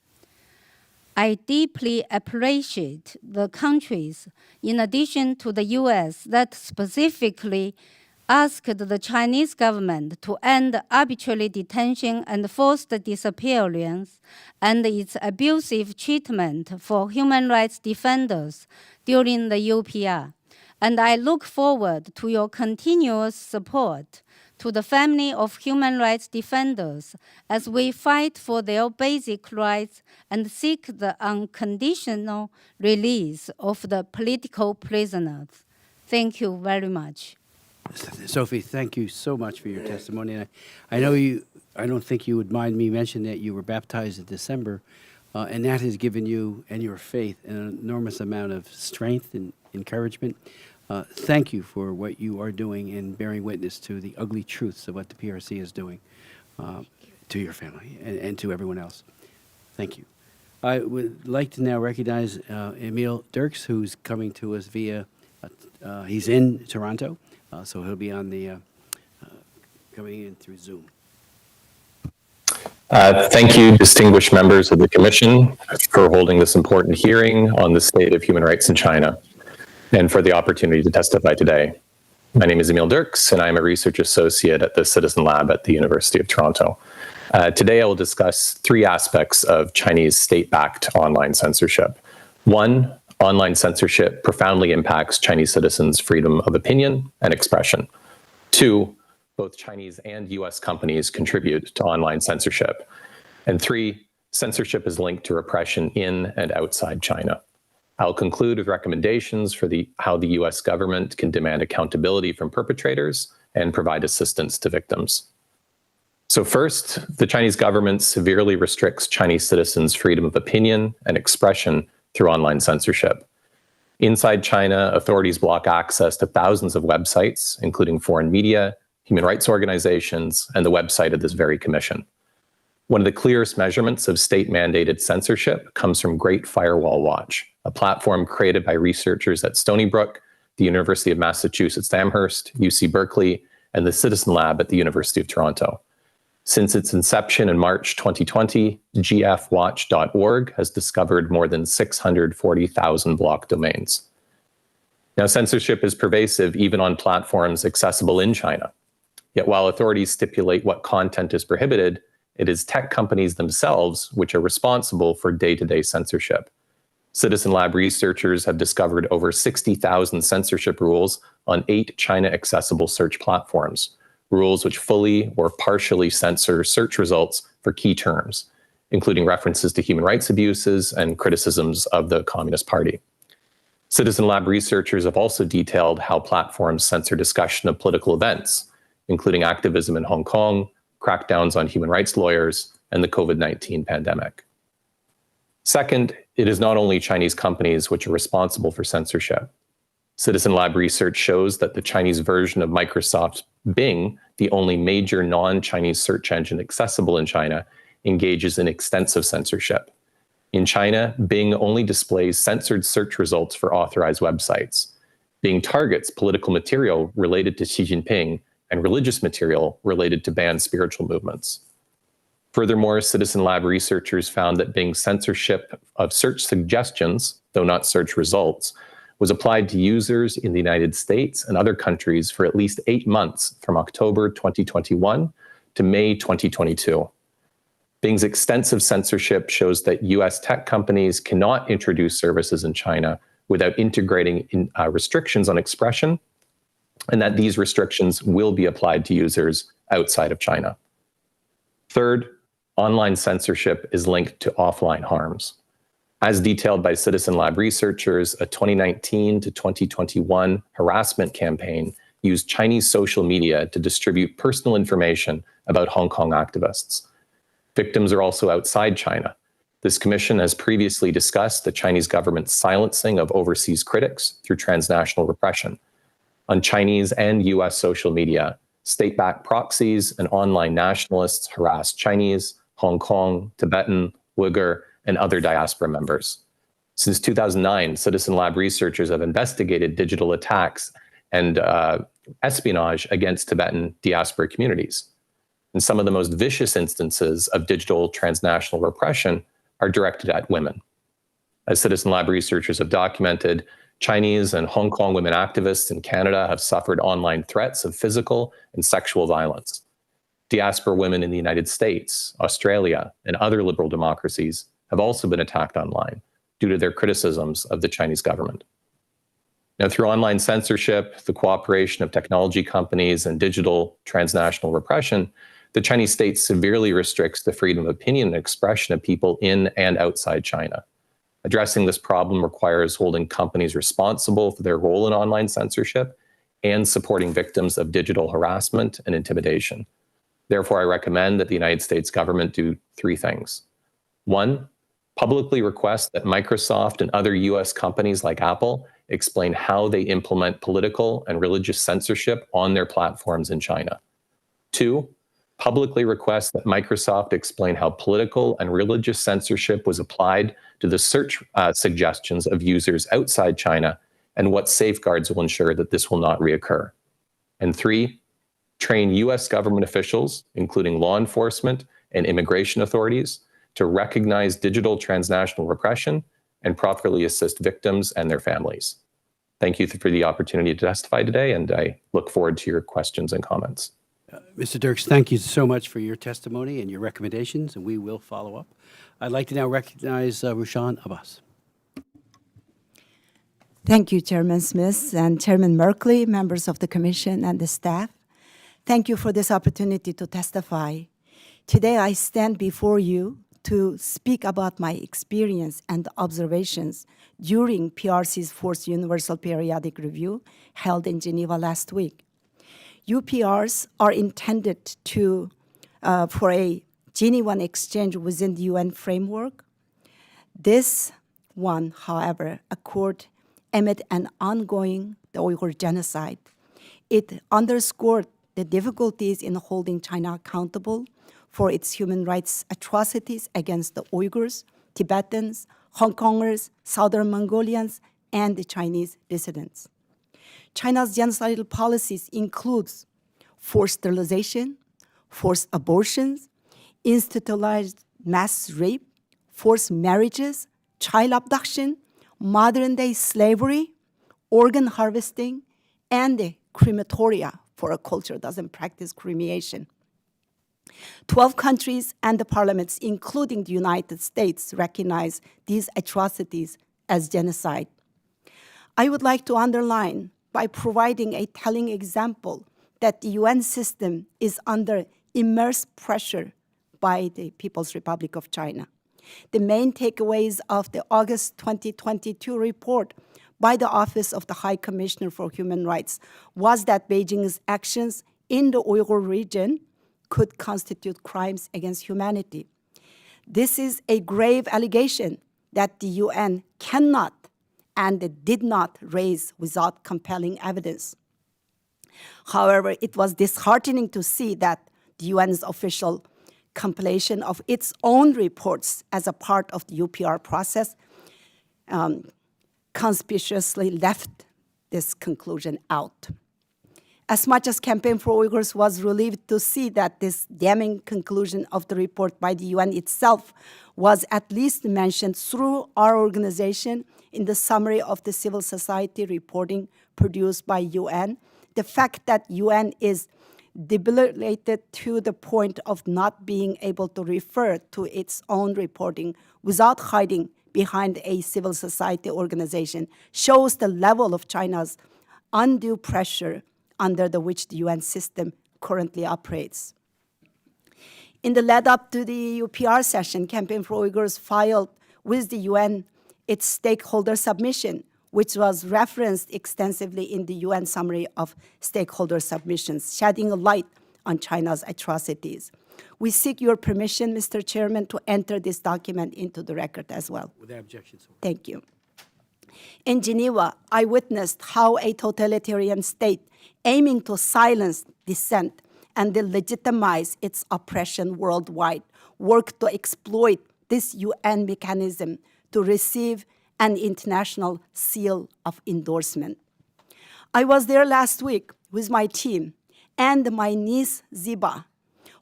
[SPEAKER 7] I deeply appreciate the countries, in addition to the US, that specifically asked the Chinese government to end arbitrary detention and forced disappearance and its abusive treatment for human rights defenders during the UPR. And I look forward to your continuous support to the family of human rights defenders as we fight for their basic rights and seek the unconditional release of the political prisoners. Thank you very much.
[SPEAKER 1] Sophie, thank you so much for your testimony. I know you I don't think you would mind me mentioning that you were baptized in December, and that has given you and your faith an enormous amount of strength and encouragement. Thank you for what you are doing and bearing witness to the ugly truths of what the PRC is doing to your family and to everyone else. Thank you. I would like to now recognize Emil Dirks, who's coming to us via, he's in Toronto, so he'll be on the, coming in through Zoom.
[SPEAKER 8] Thank you, distinguished members of the Commission, for holding this important hearing on the state of human rights in China, and for the opportunity to testify today. My name is Emil Dirks, and I'm a research associate at the Citizen Lab at the University of Toronto. Today, I will discuss three aspects of Chinese state-backed online censorship. One, online censorship profoundly impacts Chinese citizens' freedom of opinion and expression. Two, both Chinese and US companies contribute to online censorship. And three, censorship is linked to repression in and outside China. I'll conclude with recommendations for how the US government can demand accountability from perpetrators and provide assistance to victims. So first, the Chinese government severely restricts Chinese citizens' freedom of opinion and expression through online censorship. Inside China, authorities block access to thousands of websites, including foreign media, human rights organizations, and the website of this very commission. One of the clearest measurements of state-mandated censorship comes from Great Firewall Watch, a platform created by researchers at Stony Brook, the University of Massachusetts Amherst, UC Berkeley, and the Citizen Lab at the University of Toronto. Since its inception in March 2020, gfwatch.org has discovered more than 640,000 blocked domains. Now, censorship is pervasive even on platforms accessible in China. Yet while authorities stipulate what content is prohibited, it is tech companies themselves which are responsible for day-to-day censorship. Citizen Lab researchers have discovered over 60,000 censorship rules on 8 China-accessible search platforms, rules which fully or partially censor search results for key terms, including references to human rights abuses and criticisms of the Communist Party. Citizen Lab researchers have also detailed how platforms censor discussion of political events, including activism in Hong Kong, crackdowns on human rights lawyers, and the COVID-19 pandemic. Second, it is not only Chinese companies which are responsible for censorship. Citizen Lab research shows that the Chinese version of Microsoft's Bing, the only major non-Chinese search engine accessible in China, engages in extensive censorship. In China, Bing only displays censored search results for authorized websites. Bing targets political material related to Xi Jinping and religious material related to banned spiritual movements. Furthermore, Citizen Lab researchers found that Bing's censorship of search suggestions, though not search results, was applied to users in the United States and other countries for at least 8 months from October 2021 to May 2022. Bing's extensive censorship shows that US tech companies cannot introduce services in China without integrating restrictions on expression, and that these restrictions will be applied to users outside of China. Third, online censorship is linked to offline harms. As detailed by Citizen Lab researchers, a 2019 to 2021 harassment campaign used Chinese social media to distribute personal information about Hong Kong activists. Victims are also outside China. This commission has previously discussed the Chinese government's silencing of overseas critics through transnational repression. On Chinese and US social media, state-backed proxies and online nationalists harass Chinese, Hong Kong, Tibetan, Uyghur, and other diaspora members. Since 2009, Citizen Lab researchers have investigated digital attacks and espionage against Tibetan diaspora communities. And some of the most vicious instances of digital transnational repression are directed at women. As Citizen Lab researchers have documented, Chinese and Hong Kong women activists in Canada have suffered online threats of physical and sexual violence. Diaspora women in the United States, Australia, and other liberal democracies have also been attacked online due to their criticisms of the Chinese government. Now, through online censorship, the cooperation of technology companies, and digital transnational repression, the Chinese state severely restricts the freedom of opinion and expression of people in and outside China. Addressing this problem requires holding companies responsible for their role in online censorship and supporting victims of digital harassment and intimidation. Therefore, I recommend that the United States government do three things. One, publicly request that Microsoft and other US companies like Apple explain how they implement political and religious censorship on their platforms in China. Two, publicly request that Microsoft explain how political and religious censorship was applied to the search suggestions of users outside China and what safeguards will ensure that this will not reoccur. And three, train US government officials, including law enforcement and immigration authorities, to recognize digital transnational repression and properly assist victims and their families. Thank you for the opportunity to testify today, and I look forward to your questions and comments.
[SPEAKER 1] Mr. Dirks, thank you so much for your testimony and your recommendations, and we will follow up. I'd like to now recognize Rushan Abbas.
[SPEAKER 9] Thank you, Chairman Smith and Chairman Merkley, members of the Commission and the staff. Thank you for this opportunity to testify. Today, I stand before you to speak about my experience and observations during PRC's Fourth Universal Periodic Review held in Geneva last week. UPRs are intended for a genuine exchange within the UN framework. This one, however, occurred amid an ongoing Uyghur genocide. It underscored the difficulties in holding China accountable for its human rights atrocities against the Uyghurs, Tibetans, Hong Kongers, Southern Mongolians, and the Chinese dissidents. China's genocidal policies includes forced sterilization, forced abortions, institutionalized mass rape, forced marriages, child abduction, modern-day slavery, organ harvesting, and the crematoria for a culture that doesn't practice cremation. 12 countries and the parliaments, including the United States, recognize these atrocities as genocide. I would like to underline by providing a telling example that the UN system is under immense pressure by the People's Republic of China. The main takeaways of the August 2022 report by the Office of the High Commissioner for Human Rights was that Beijing's actions in the Uyghur region could constitute crimes against humanity. This is a grave allegation that the UN cannot and did not raise without compelling evidence. However, it was disheartening to see that the UN's official compilation of its own reports as a part of the UPR process conspicuously left this conclusion out. As much as Campaign for Uyghurs was relieved to see that this damning conclusion of the report by the UN itself was at least mentioned through our organization in the summary of the civil society reporting produced by UN, the fact that UN is debilitated to the point of not being able to refer to its own reporting without hiding behind a civil society organization shows the level of China's undue pressure under which the UN system currently operates. In the lead up to the UPR session, Campaign for Uyghurs filed with the UN its stakeholder submission, which was referenced extensively in the UN summary of stakeholder submissions, shedding a light on China's atrocities. We seek your permission, Mr. Chairman, to enter this document into the record as well.
[SPEAKER 1] Without objection, sir.
[SPEAKER 9] Thank you. In Geneva, I witnessed how a totalitarian state aiming to silence dissent and legitimize its oppression worldwide worked to exploit this UN mechanism to receive an international seal of endorsement. I was there last week with my team and my niece Ziba,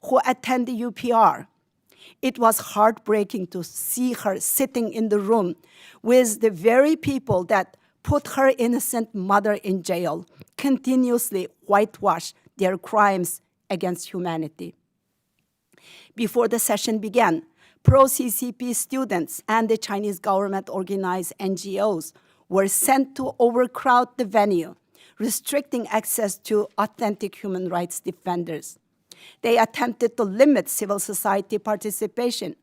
[SPEAKER 9] who attended UPR. It was heartbreaking to see her sitting in the room with the very people that put her innocent mother in jail, continuously whitewash their crimes against humanity. Before the session began, pro-CCP students and the Chinese government-organized NGOs were sent to overcrowd the venue, restricting access to authentic human rights defenders. They attempted to limit civil society participation,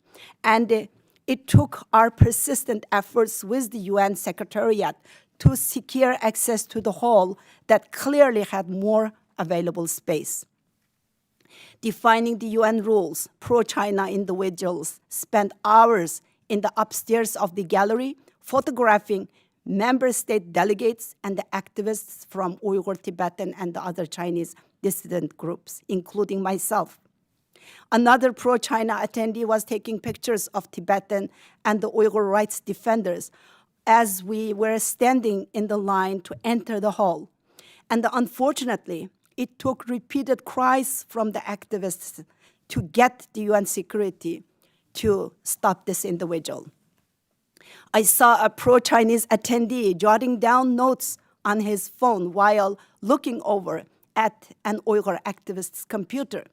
[SPEAKER 9] and it took our persistent efforts with the UN Secretariat to secure access to the hall that clearly had more available space. Defining the UN rules, pro-China individuals spent hours in the upstairs of the gallery photographing member state delegates and the activists from Uyghur, Tibetan, and the other Chinese dissident groups, including myself. Another pro-China attendee was taking pictures of Tibetan and the Uyghur rights defenders as we were standing in the line to enter the hall. And unfortunately, it took repeated cries from the activists to get the UN security to stop this individual. I saw a pro-Chinese attendee jotting down notes on his phone while looking over at an Uyghur activist's computer.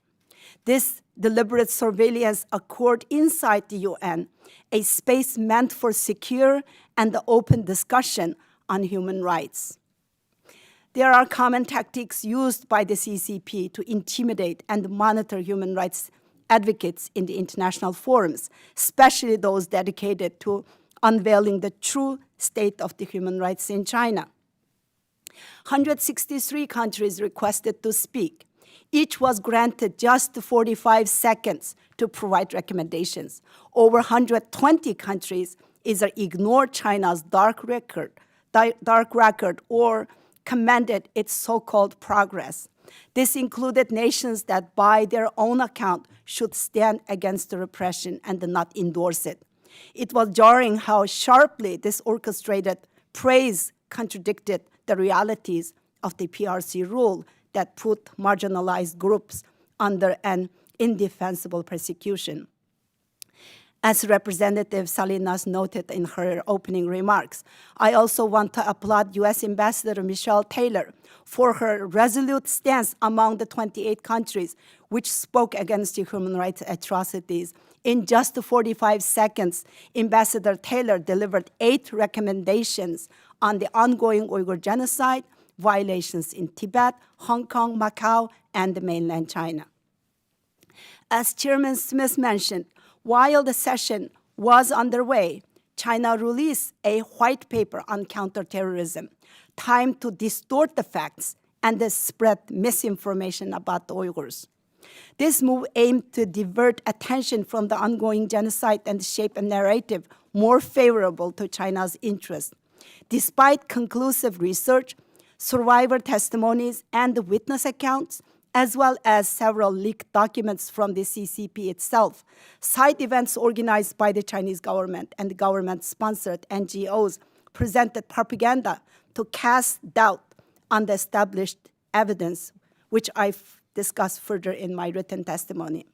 [SPEAKER 9] This deliberate surveillance occurred inside the UN, a space meant for secure and open discussion on human rights. There are common tactics used by the CCP to intimidate and monitor human rights advocates in the international forums, especially those dedicated to unveiling the true state of the human rights in China. 163 countries requested to speak. Each was granted just 45 seconds to provide recommendations. Over 120 countries either ignored China's dark record or commended its so-called progress. This included nations that, by their own account, should stand against the repression and not endorse it. It was jarring how sharply this orchestrated praise contradicted the realities of the PRC rule that put marginalized groups under an indefensible persecution. As Representative Salinas noted in her opening remarks, I also want to applaud U.S. Ambassador Michelle Taylor for her resolute stance among the 28 countries which spoke against the human rights atrocities. In just 45 seconds, Ambassador Taylor delivered 8 recommendations on the ongoing Uyghur genocide, violations in Tibet, Hong Kong, Macau, and mainland China. As Chairman Smith mentioned, while the session was underway, China released a white paper on counterterrorism, timed to distort the facts and spread misinformation about the Uyghurs. This move aimed to divert attention from the ongoing genocide and shape a narrative more favorable to China's interests. Despite conclusive research, survivor testimonies, and witness accounts, as well as several leaked documents from the CCP itself, side events organized by the Chinese government and the government-sponsored NGOs presented propaganda to cast doubt on the established evidence, which I've discussed further in my written testimony.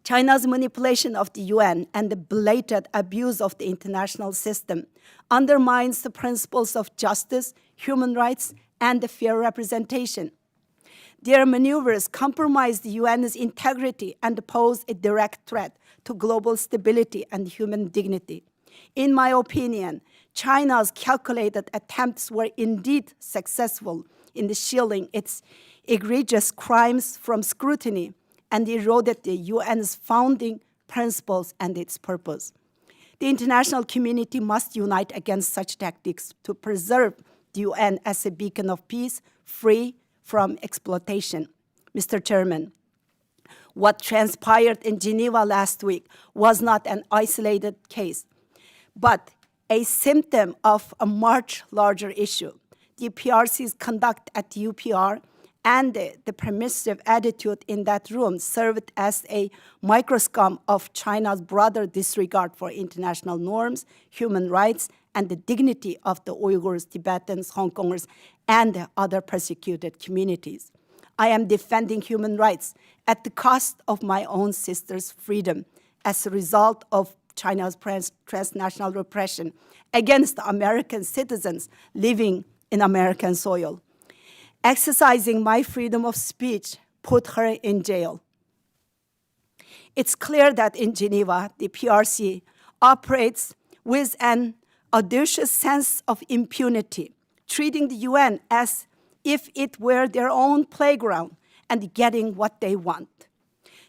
[SPEAKER 9] China's manipulation of the UN and the blatant abuse of the international system undermines the principles of justice, human rights, and fair representation. Their maneuvers compromise the UN's integrity and pose a direct threat to global stability and human dignity. In my opinion, China's calculated attempts were indeed successful in shielding its egregious crimes from scrutiny and eroded the UN's founding principles and its purpose. The international community must unite against such tactics to preserve the UN as a beacon of peace, free from exploitation. Mr. Chairman, what transpired in Geneva last week was not an isolated case, but a symptom of a much larger issue. The PRC's conduct at the UPR and the permissive attitude in that room served as a microscope of China's broader disregard for international norms, human rights, and the dignity of the Uyghurs, Tibetans, Hong Kongers, and other persecuted communities. I am defending human rights at the cost of my own sister's freedom as a result of China's transnational repression against American citizens living in American soil. Exercising my freedom of speech put her in jail. It's clear that in Geneva, the PRC operates with an audacious sense of impunity, treating the UN as if it were their own playground and getting what they want.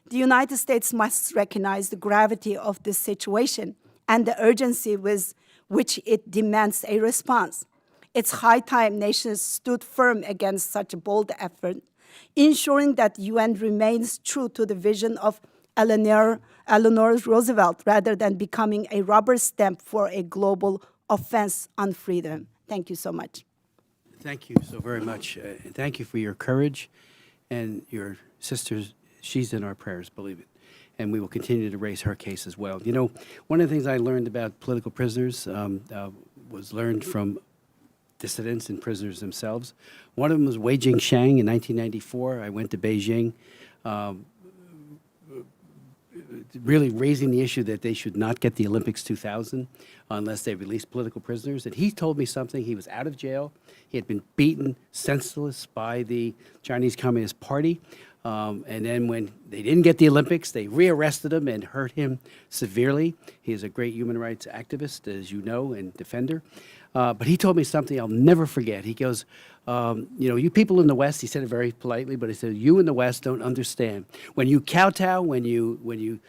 [SPEAKER 9] The United States must recognize the gravity of this situation and the urgency with which it demands a response. It's high time nations stood firm against such a bold effort ensuring that UN remains true to the vision of Eleanor Roosevelt rather than becoming a rubber stamp for a global offense on freedom. Thank you so much.
[SPEAKER 1] Thank you so very much. And thank you for your courage and your sister's. She's in our prayers, believe it. And we will continue to raise her case as well. You know, one of the things I learned about political prisoners was learned from dissidents and prisoners themselves. One of them was Wei Jingsheng in 1994. I went to Beijing, really raising the issue that they should not get the Olympics 2000 unless they release political prisoners. And he told me something. He was out of jail. He had been beaten senseless by the Chinese Communist Party. And then when they didn't get the Olympics, they rearrested him and hurt him severely. He is a great human rights activist, as you know, and defender. But he told me something I'll never forget. He goes, you know, you people in the West, he said it very politely, but he said, you in the West don't understand. When you kowtow, when you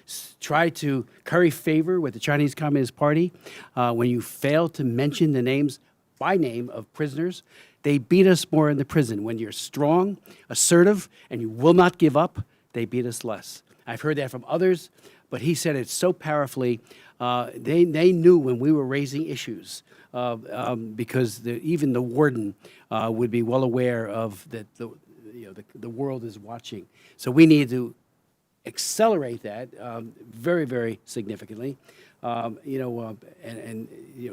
[SPEAKER 1] try to curry favor with the Chinese Communist Party, when you fail to mention the names by name of prisoners, they beat us more in the prison. When you're strong, assertive, and you will not give up, they beat us less. I've heard that from others, but he said it so powerfully. They knew when we were raising issues, because even the warden would be well aware of that. The world is watching. So we need to accelerate that very, very significantly. And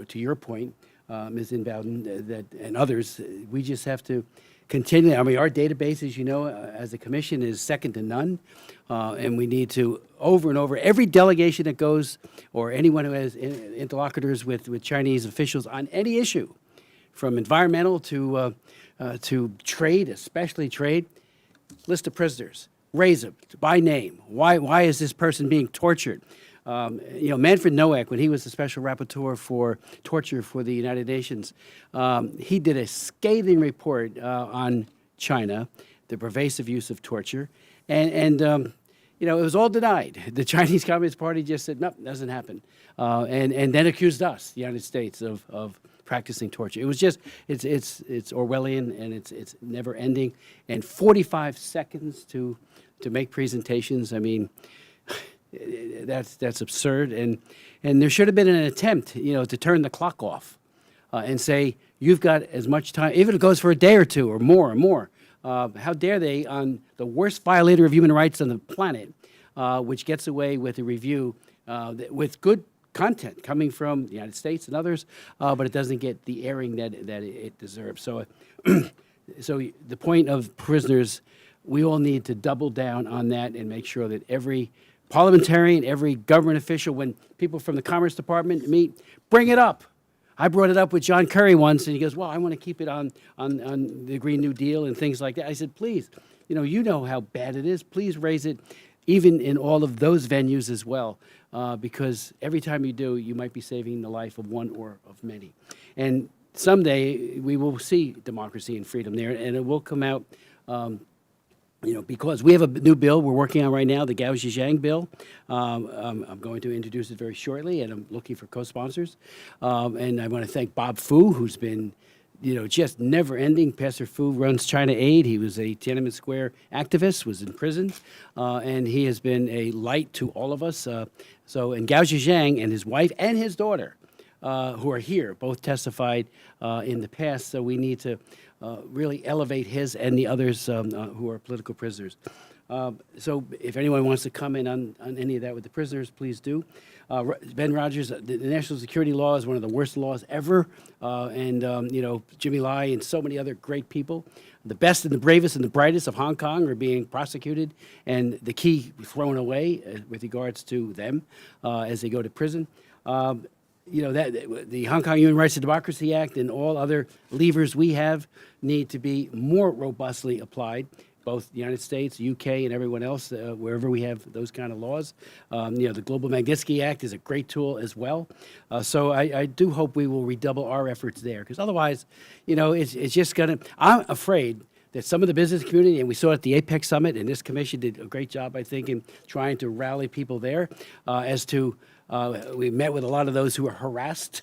[SPEAKER 1] to your point, Ms. Inbowden, that and others, we just have to continue. I mean, our database, as you know, as a commission, is second to none, and we need to over and over every delegation that goes, or anyone who has interlocutors with Chinese officials on any issue, from environmental to trade, especially trade, list of prisoners, raise them by name. Why is this person being tortured? Manfred Nowak, when he was the special rapporteur for torture for the United Nations, he did a scathing report on China, the pervasive use of torture, and it was all denied. The Chinese Communist Party just said, no, doesn't happen, and then accused us, the United States, of practicing torture. It was just, it's Orwellian, and it's never ending, and 45 seconds to make presentations. I mean, that's absurd, and there should have been an attempt, to turn the clock off, and say you've got as much time, even if it goes for a day or two or more. How dare they, on the worst violator of human rights on the planet, which gets away with a review with good content coming from the United States and others, but it doesn't get the airing that it deserves. So, so the point of prisoners, we all need to double down on that and make sure that every parliamentarian, every government official, when people from the Commerce Department meet, bring it up. I brought it up with John Kerry once, and he goes, well, I want to keep it on the Green New Deal and things like that. I said, please, you know how bad it is. Please raise it even in all of those venues as well, because every time you do, you might be saving the life of one or of many. And someday we will see democracy and freedom there, and it will come out because we have a new bill we're working on right now, the Gao Zhejiang bill. I'm going to introduce it very shortly, and I'm looking for co-sponsors. And I want to thank Bob Fu, who's been, just never-ending. Pastor Fu runs China Aid. He was a Tiananmen Square activist, was in prison, and he has been a light to all of us. And Gao Zhejiang and his wife and his daughter, who are here, both testified in the past, so we need to really elevate his and the others who are political prisoners. So if anyone wants to comment on any of that with the prisoners, please do. Ben Rogers, the national security law is one of the worst laws ever, and Jimmy Lai and so many other great people. The best and the bravest and the brightest of Hong Kong are being prosecuted, and the key thrown away with regards to them as they go to prison. The Hong Kong Human Rights and Democracy Act and all other levers we have need to be more robustly applied, both the United States, UK, and everyone else, wherever we have those kind of laws. The Global Magnitsky Act is a great tool as well. So I do hope we will redouble our efforts there, because otherwise, it's just going to, I'm afraid that some of the business community, and we saw at the APEC Summit, and this commission did a great job, I think, in trying to rally people there as to, we met with a lot of those who were harassed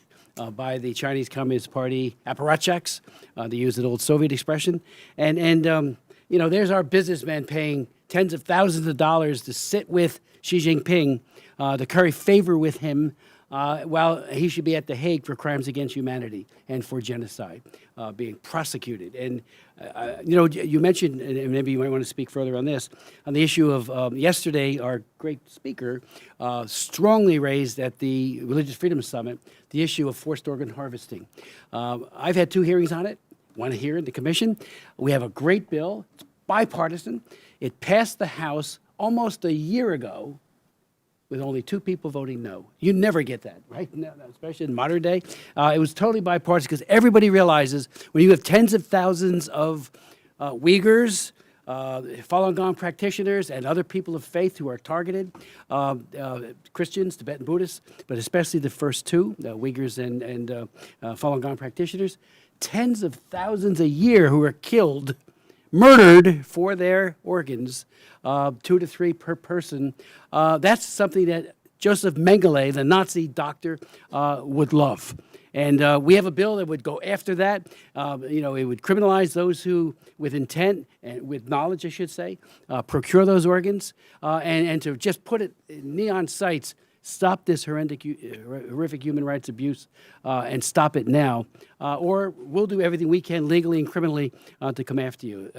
[SPEAKER 1] by the Chinese Communist Party apparatchiks, to use an old Soviet expression, and there's our businessmen paying tens of thousands of dollars to sit with Xi Jinping, to curry favor with him, while he should be at The Hague for crimes against humanity and for genocide, being prosecuted. And, you mentioned, and maybe you might want to speak further on this, on the issue of yesterday, our great speaker strongly raised at the Religious Freedom Summit the issue of forced organ harvesting. I've had 2 hearings on it, one here in the commission. We have a great bill. It's bipartisan. It passed the House almost a year ago with only 2 people voting no. You never get that, right? No, especially in modern day. It was totally bipartisan because everybody realizes when you have tens of thousands of Uyghurs, Falun Gong practitioners, and other people of faith who are targeted, Christians, Tibetan Buddhists, but especially the first 2, the Uyghurs and Falun Gong practitioners, tens of thousands a year who are killed, murdered for their organs, 2 to 3 per person. That's something that Joseph Mengele, the Nazi doctor, would love. And we have a bill that would go after that. It would criminalize those who, with intent and with knowledge, I should say, procure those organs, and to just put it in neon sights, stop this horrific human rights abuse, and stop it now, or we'll do everything we can legally and criminally to come after you.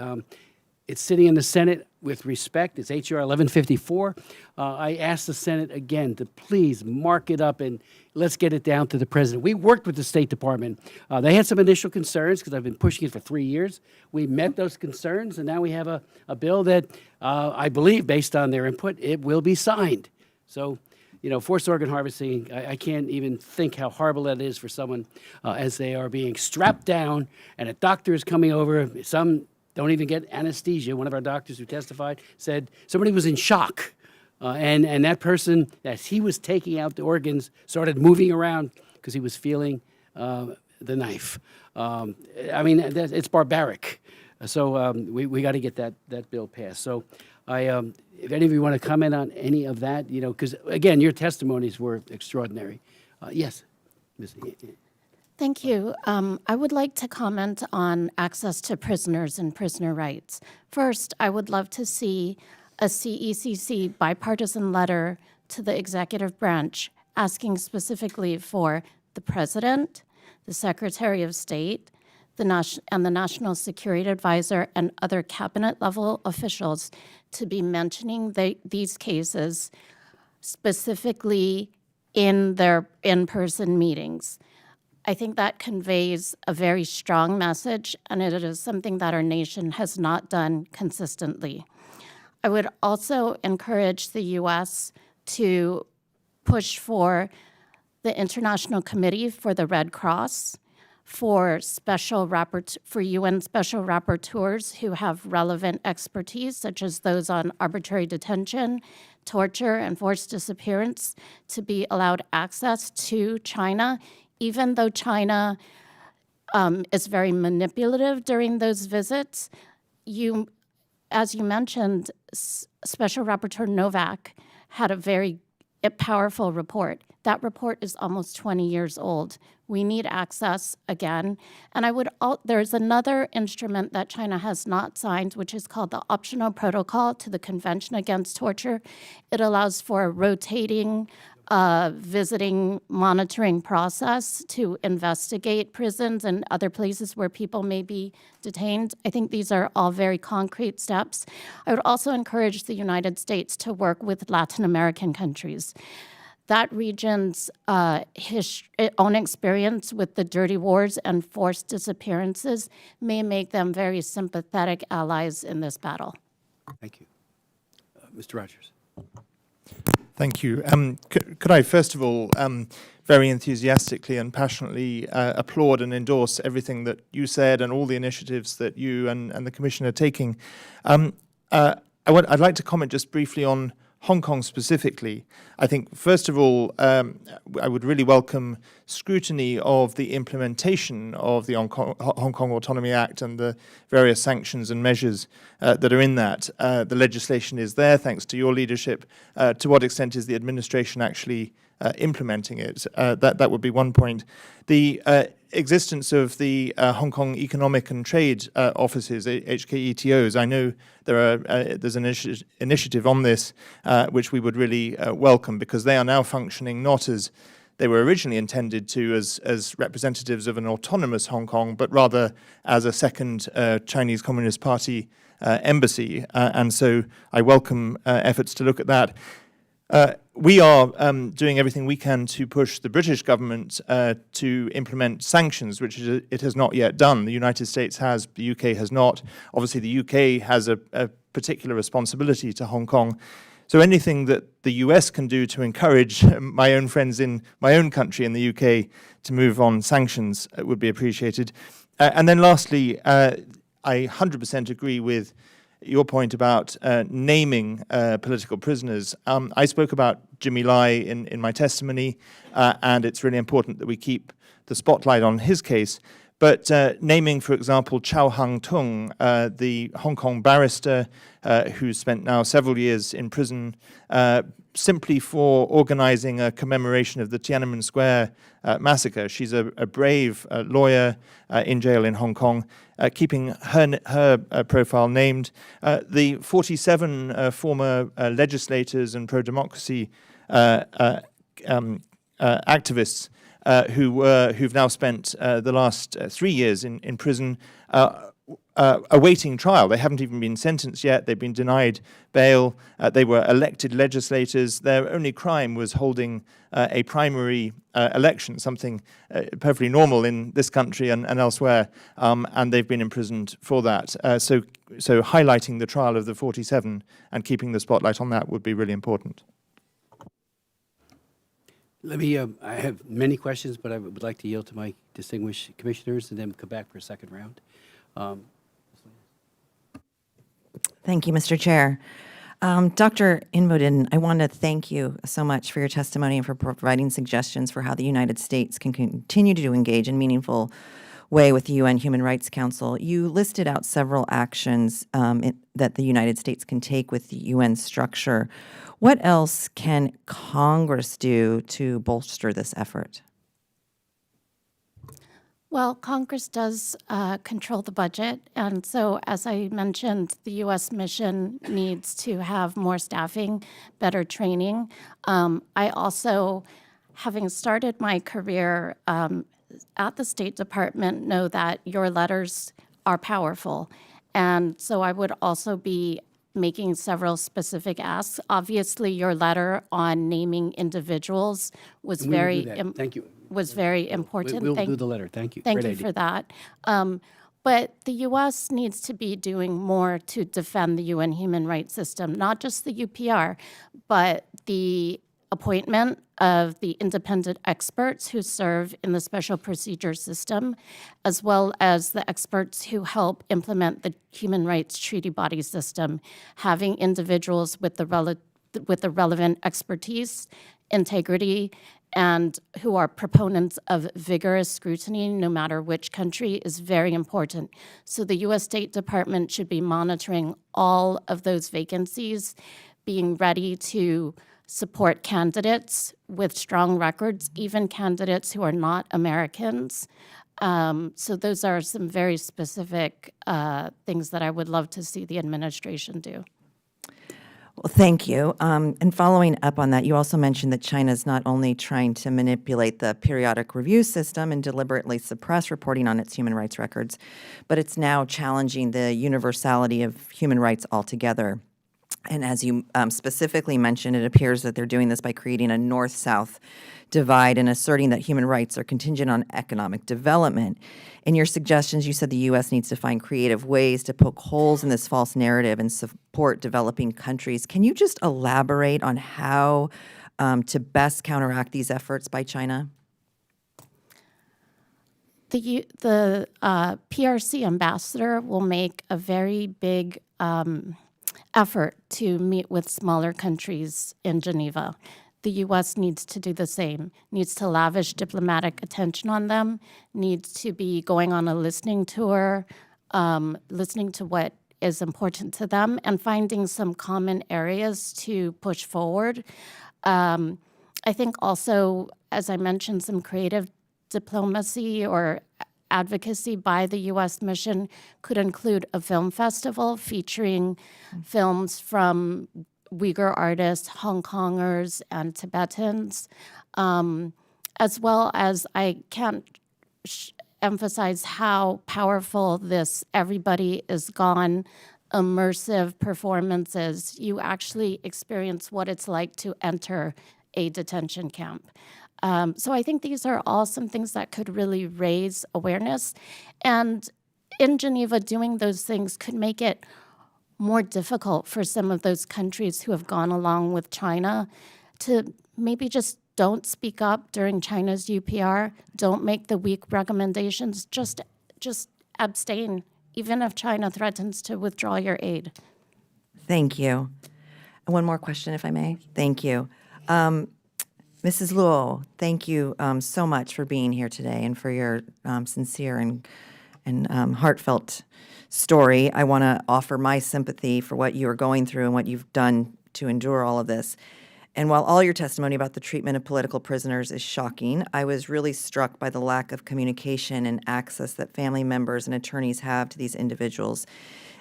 [SPEAKER 1] It's sitting in the Senate with respect. It's H.R. 1154. I asked the Senate again to please mark it up and let's get it down to the president. We worked with the State Department. They had some initial concerns because I've been pushing it for 3 years. We met those concerns, and now we have a bill that I believe, based on their input, it will be signed. So, forced organ harvesting, I can't even think how horrible that is for someone as they are being strapped down and a doctor is coming over. Some don't even get anesthesia. One of our doctors who testified said somebody was in shock. And that person, as he was taking out the organs, started moving around because he was feeling the knife. It's barbaric. So we got to get that bill passed. So if any of you want to comment on any of that, because, again, your testimonies were extraordinary. Yes, Ms.
[SPEAKER 5] Thank you. I would like to comment on access to prisoners and prisoner rights. First, I would love to see a CECC bipartisan letter to the executive branch asking specifically for the President, the Secretary of State, and the National Security Advisor and other cabinet-level officials to be mentioning these cases specifically in their in-person meetings. I think that conveys a very strong message, and it is something that our nation has not done consistently. I would also encourage the U.S. to push for the International Committee for the Red Cross, for UN special rapporteurs who have relevant expertise, such as those on arbitrary detention, torture, and forced disappearance, to be allowed access to China, even though China is very manipulative during those visits. As you mentioned, Special Rapporteur Novak had a very powerful report. That report is almost 20 years old. We need access again. And there's another instrument that China has not signed, which is called the Optional Protocol to the Convention Against Torture. It allows for a rotating visiting monitoring process to investigate prisons and other places where people may be detained. I think these are all very concrete steps. I would also encourage the United States to work with Latin American countries. That region's own experience with the dirty wars and forced disappearances may make them very sympathetic allies in this battle.
[SPEAKER 1] Thank you. Mr. Rogers.
[SPEAKER 6] Thank you. Could I, first of all, very enthusiastically and passionately applaud and endorse everything that you said and all the initiatives that you and the Commission are taking. I'd like to comment just briefly on Hong Kong specifically. I think, first of all, I would really welcome scrutiny of the implementation of the Hong Kong Autonomy Act and the various sanctions and measures that are in that. The legislation is there, thanks to your leadership. To what extent is the administration actually implementing it? That would be one point. The existence of the Hong Kong Economic and Trade Offices, HKETOs. I know there's an initiative on this which we would really welcome, because they are now functioning not as they were originally intended to, as representatives of an autonomous Hong Kong, but rather as a second Chinese Communist Party embassy. And so I welcome efforts to look at that. We are doing everything we can to push the British government to implement sanctions, which it has not yet done. The United States has, the UK has not. Obviously, the UK has a particular responsibility to Hong Kong. So anything that the US can do to encourage my own friends in my own country, in the UK, to move on sanctions would be appreciated. And then lastly, I 100% agree with your point about naming political prisoners. I spoke about Jimmy Lai in my testimony, and it's really important that we keep the spotlight on his case. But naming, for example, Chow Hang Tung, the Hong Kong barrister who spent now several years in prison simply for organizing a commemoration of the Tiananmen Square massacre. She's a brave lawyer in jail in Hong Kong, keeping her profile named. The 47 former legislators and pro-democracy activists who've now spent the last 3 years in prison awaiting trial. They haven't even been sentenced yet. They've been denied bail. They were elected legislators. Their only crime was holding a primary election, something perfectly normal in this country and elsewhere, and they've been imprisoned for that. So highlighting the trial of the 47 and keeping the spotlight on that would be really important.
[SPEAKER 1] Let me, I have many questions, but I would like to yield to my distinguished commissioners and then come back for a second round.
[SPEAKER 3] Thank you, Mr. Chair. Dr. Inboden, I want to thank you so much for your testimony and for providing suggestions for how the United States can continue to engage in meaningful way with the UN Human Rights Council. You listed out several actions that the United States can take with the UN structure. What else can Congress do to bolster this effort?
[SPEAKER 5] Well, Congress does control the budget, and so as I mentioned, the U.S. mission needs to have more staffing, better training. I also, having started my career at the State Department, know that your letters are powerful, and so I would also be making several specific asks. Obviously, your letter on naming individuals was
[SPEAKER 1] And we will
[SPEAKER 5] very
[SPEAKER 1] do that. Thank you.
[SPEAKER 5] was very important.
[SPEAKER 1] We'll do the letter. Thank you.
[SPEAKER 5] Thank
[SPEAKER 1] Great
[SPEAKER 5] you
[SPEAKER 1] idea.
[SPEAKER 5] for that. But the U.S. needs to be doing more to defend the UN human rights system, not just the UPR, but the appointment of the independent experts who serve in the special procedure system, as well as the experts who help implement the human rights treaty body system, having individuals with the relevant expertise, integrity, and who are proponents of vigorous scrutiny, no matter which country, is very important. So the U.S. State Department should be monitoring all of those vacancies, being ready to support candidates with strong records, even candidates who are not Americans. So those are some very specific things that I would love to see the administration do.
[SPEAKER 3] Well, thank you. And following up on that, you also mentioned that China is not only trying to manipulate the periodic review system and deliberately suppress reporting on its human rights records, but it's now challenging the universality of human rights altogether. And as you specifically mentioned, it appears that they're doing this by creating a north-south divide and asserting that human rights are contingent on economic development. In your suggestions, you said the U.S. needs to find creative ways to poke holes in this false narrative and support developing countries. Can you just elaborate on how to best counteract these efforts by China?
[SPEAKER 5] The PRC ambassador will make a very big effort to meet with smaller countries in Geneva. the U.S. needs to do the same, needs to lavish diplomatic attention on them, needs to be going on a listening tour, listening to what is important to them, and finding some common areas to push forward. I think also, as I mentioned, some creative diplomacy or advocacy by the U.S. mission could include a film festival featuring films from Uyghur artists, Hong Kongers, and Tibetans, as well as I can't emphasize how powerful this everybody is gone immersive performances. You actually experience what it's like to enter a detention camp. So I think these are all some things that could really raise awareness. And in Geneva, doing those things could make it more difficult for some of those countries who have gone along with China to maybe just don't speak up during China's UPR, don't make the weak recommendations, just abstain, even if China threatens to withdraw your aid.
[SPEAKER 3] Thank you. And one more question, if I may. Thank you. Mrs. Luo, thank you so much for being here today and for your sincere and heartfelt story. I want to offer my sympathy for what you are going through and what you've done to endure all of this. And while all your testimony about the treatment of political prisoners is shocking, I was really struck by the lack of communication and access that family members and attorneys have to these individuals.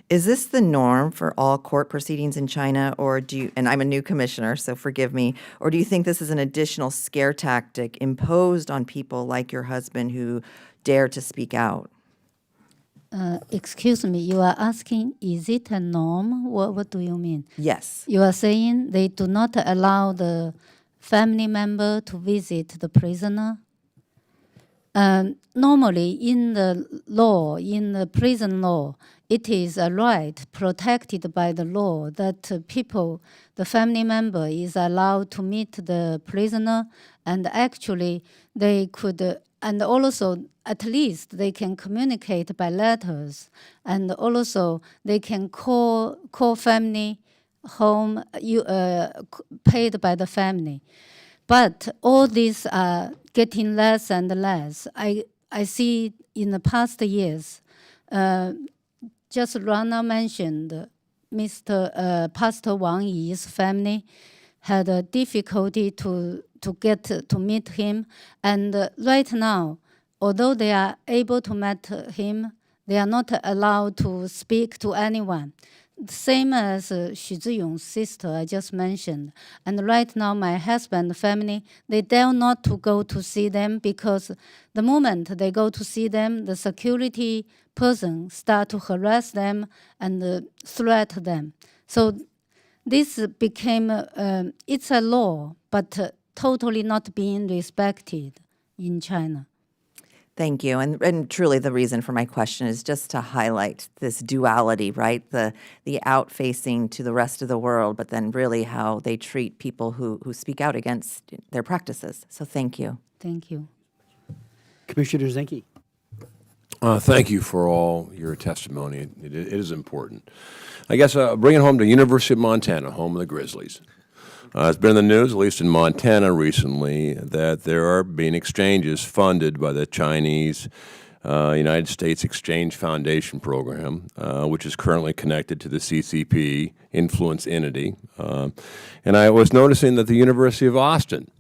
[SPEAKER 3] Is this the norm for all court proceedings in China, or do you, and I'm a new commissioner, so forgive me, or do you think this is an additional scare tactic imposed on people like your husband who dare to speak out?
[SPEAKER 7] Excuse me, you are asking, is it a norm? What do you mean?
[SPEAKER 3] Yes.
[SPEAKER 7] You are saying they do not allow the family member to visit the prisoner? Normally, in the law, in the prison law, it is a right protected by the law that people, the family member, is allowed to meet the prisoner, and actually they could, and also at least they can communicate by letters, and also they can call family home, paid by the family. But all these are getting less and less. I see in the past years, just Rana mentioned, Pastor Wang Yi's family had a difficulty to get to meet him. And right now, although they are able to meet him, they are not allowed to speak to anyone. Same as Xu Ziyong's sister I just mentioned. And right now, my husband's family, they dare not to go to see them because the moment they go to see them, the security person start to harass them and threat them. So this became, it's a law, but totally not being respected in China.
[SPEAKER 3] Thank you. And truly the reason for my question is just to highlight this duality, right? The out-facing to the rest of the world, but then really how they treat people who speak out against their practices. So thank you.
[SPEAKER 7] Thank you.
[SPEAKER 1] Commissioner Zenke.
[SPEAKER 10] Thank you for all your testimony. It is important. I guess bring it home to University of Montana, home of the Grizzlies. It's been in the news, at least in Montana recently, that there are being exchanges funded by the Chinese United States Exchange Foundation program, which is currently connected to the CCP influence entity. And I was noticing that the University of Austin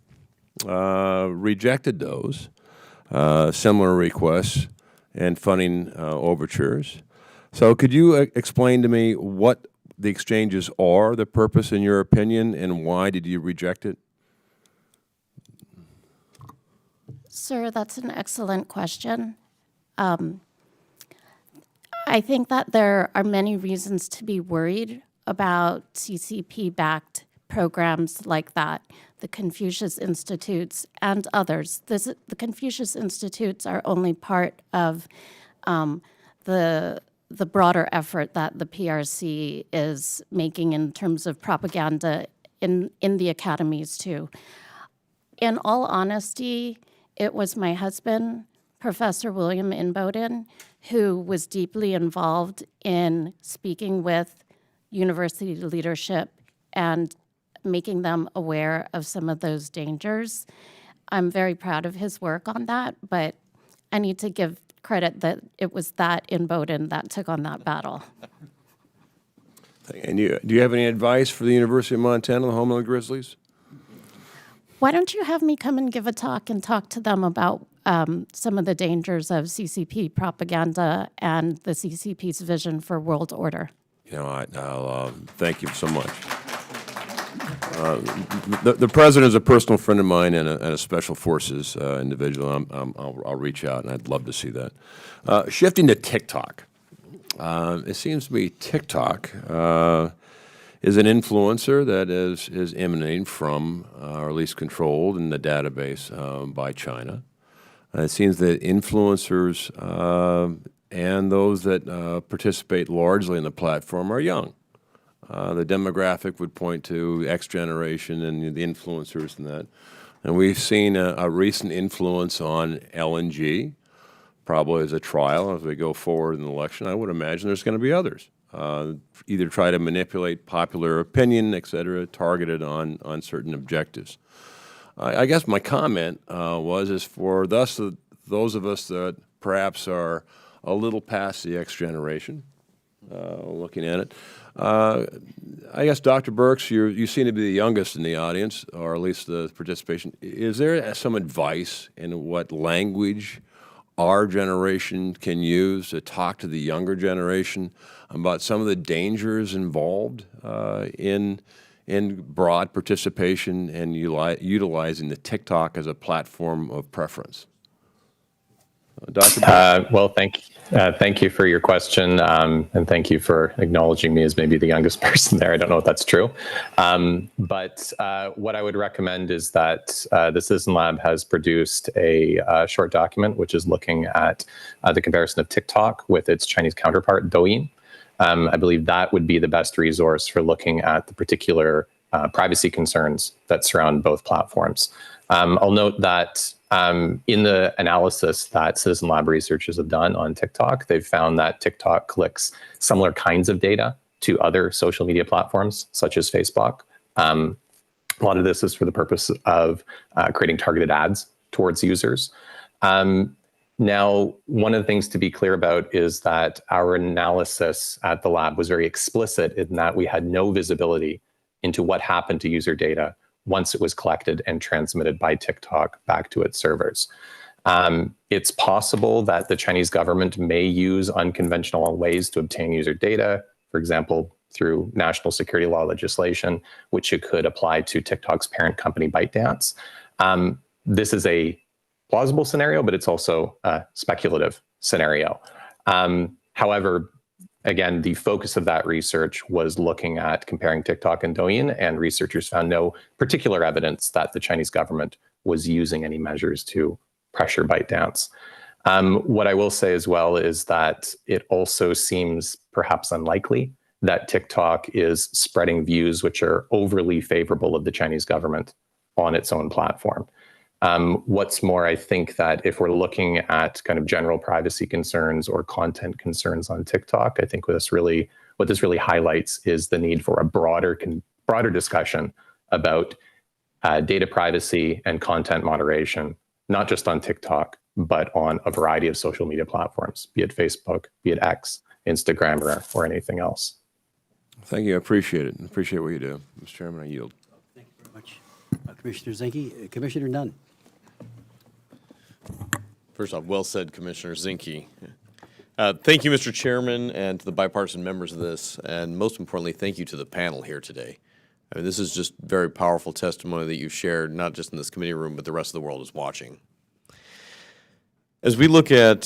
[SPEAKER 10] rejected those similar requests and funding overtures. So could you explain to me what the exchanges are, the purpose in your opinion, and why did you reject it?
[SPEAKER 5] Sir, that's an excellent question. I think that there are many reasons to be worried about CCP-backed programs like that, the Confucius Institutes and others. The Confucius Institutes are only part of the broader effort that the PRC is making in terms of propaganda in the academies too. In all honesty, it was my husband, Professor William Inboden, who was deeply involved in speaking with university leadership and making them aware of some of those dangers. I'm very proud of his work on that, but I need to give credit that it was that in Bowdoin that took on that battle.
[SPEAKER 10] And do you have any advice for the University of Montana, the home of the Grizzlies?
[SPEAKER 5] Why don't you have me come and give a talk and talk to them about some of the dangers of CCP propaganda and the CCP's vision for world order?
[SPEAKER 10] You know, I'll thank you so much. The president is a personal friend of mine and a special forces individual. I'll reach out, and I'd love to see that. Shifting to TikTok, it seems to me TikTok is an influencer that is emanating from, or at least controlled in the database by China. It seems that influencers and those that participate largely in the platform are young. The demographic would point to X generation and the influencers and that. And we've seen a recent influence on LNG, probably as a trial as we go forward in the election. I would imagine there's going to be others. Either try to manipulate popular opinion, et cetera, targeted on certain objectives. I guess my comment is for those of us that perhaps are a little past the X generation, looking at it. I guess, Dr. Burks, you seem to be the youngest in the audience, or at least the participation. Is there some advice in what language our generation can use to talk to the younger generation about some of the dangers involved in broad participation and utilizing the TikTok as a platform of preference? Dr.
[SPEAKER 8] Well, thank you for your question, and thank you for acknowledging me as maybe the youngest person there. I don't know if that's true. But what I would recommend is that the Citizen Lab has produced a short document, which is looking at the comparison of TikTok with its Chinese counterpart, Douyin. I believe that would be the best resource for looking at the particular privacy concerns that surround both platforms. I'll note that in the analysis that Citizen Lab researchers have done on TikTok, they've found that TikTok collects similar kinds of data to other social media platforms, such as Facebook. A lot of this is for the purpose of creating targeted ads towards users. Now, one of the things to be clear about is that our analysis at the lab was very explicit in that we had no visibility into what happened to user data once it was collected and transmitted by TikTok back to its servers. It's possible that the Chinese government may use unconventional ways to obtain user data, for example, through national security law legislation, which it could apply to TikTok's parent company, ByteDance. This is a plausible scenario, but it's also a speculative scenario. However, again, the focus of that research was looking at comparing TikTok and Douyin, and researchers found no particular evidence that the Chinese government was using any measures to pressure ByteDance. What I will say as well is that it also seems perhaps unlikely that TikTok is spreading views which are overly favorable of the Chinese government on its own platform. What's more, I think that if we're looking at kind of general privacy concerns or content concerns on TikTok, I think what this really highlights is the need for a broader discussion about data privacy and content moderation, not just on TikTok, but on a variety of social media platforms, be it Facebook, be it X, Instagram, or anything else.
[SPEAKER 10] Thank you. I appreciate it. I appreciate what you do. Mr. Chairman, I yield.
[SPEAKER 1] Thank you very much, Commissioner Zinke. Commissioner Nunn.
[SPEAKER 11] First off, well said, Commissioner Zinke. Thank you, Mr. Chairman, and to the bipartisan members of this, and most importantly, thank you to the panel here today. I mean, this is just very powerful testimony that you've shared, not just in this committee room, but the rest of the world is watching. As we look at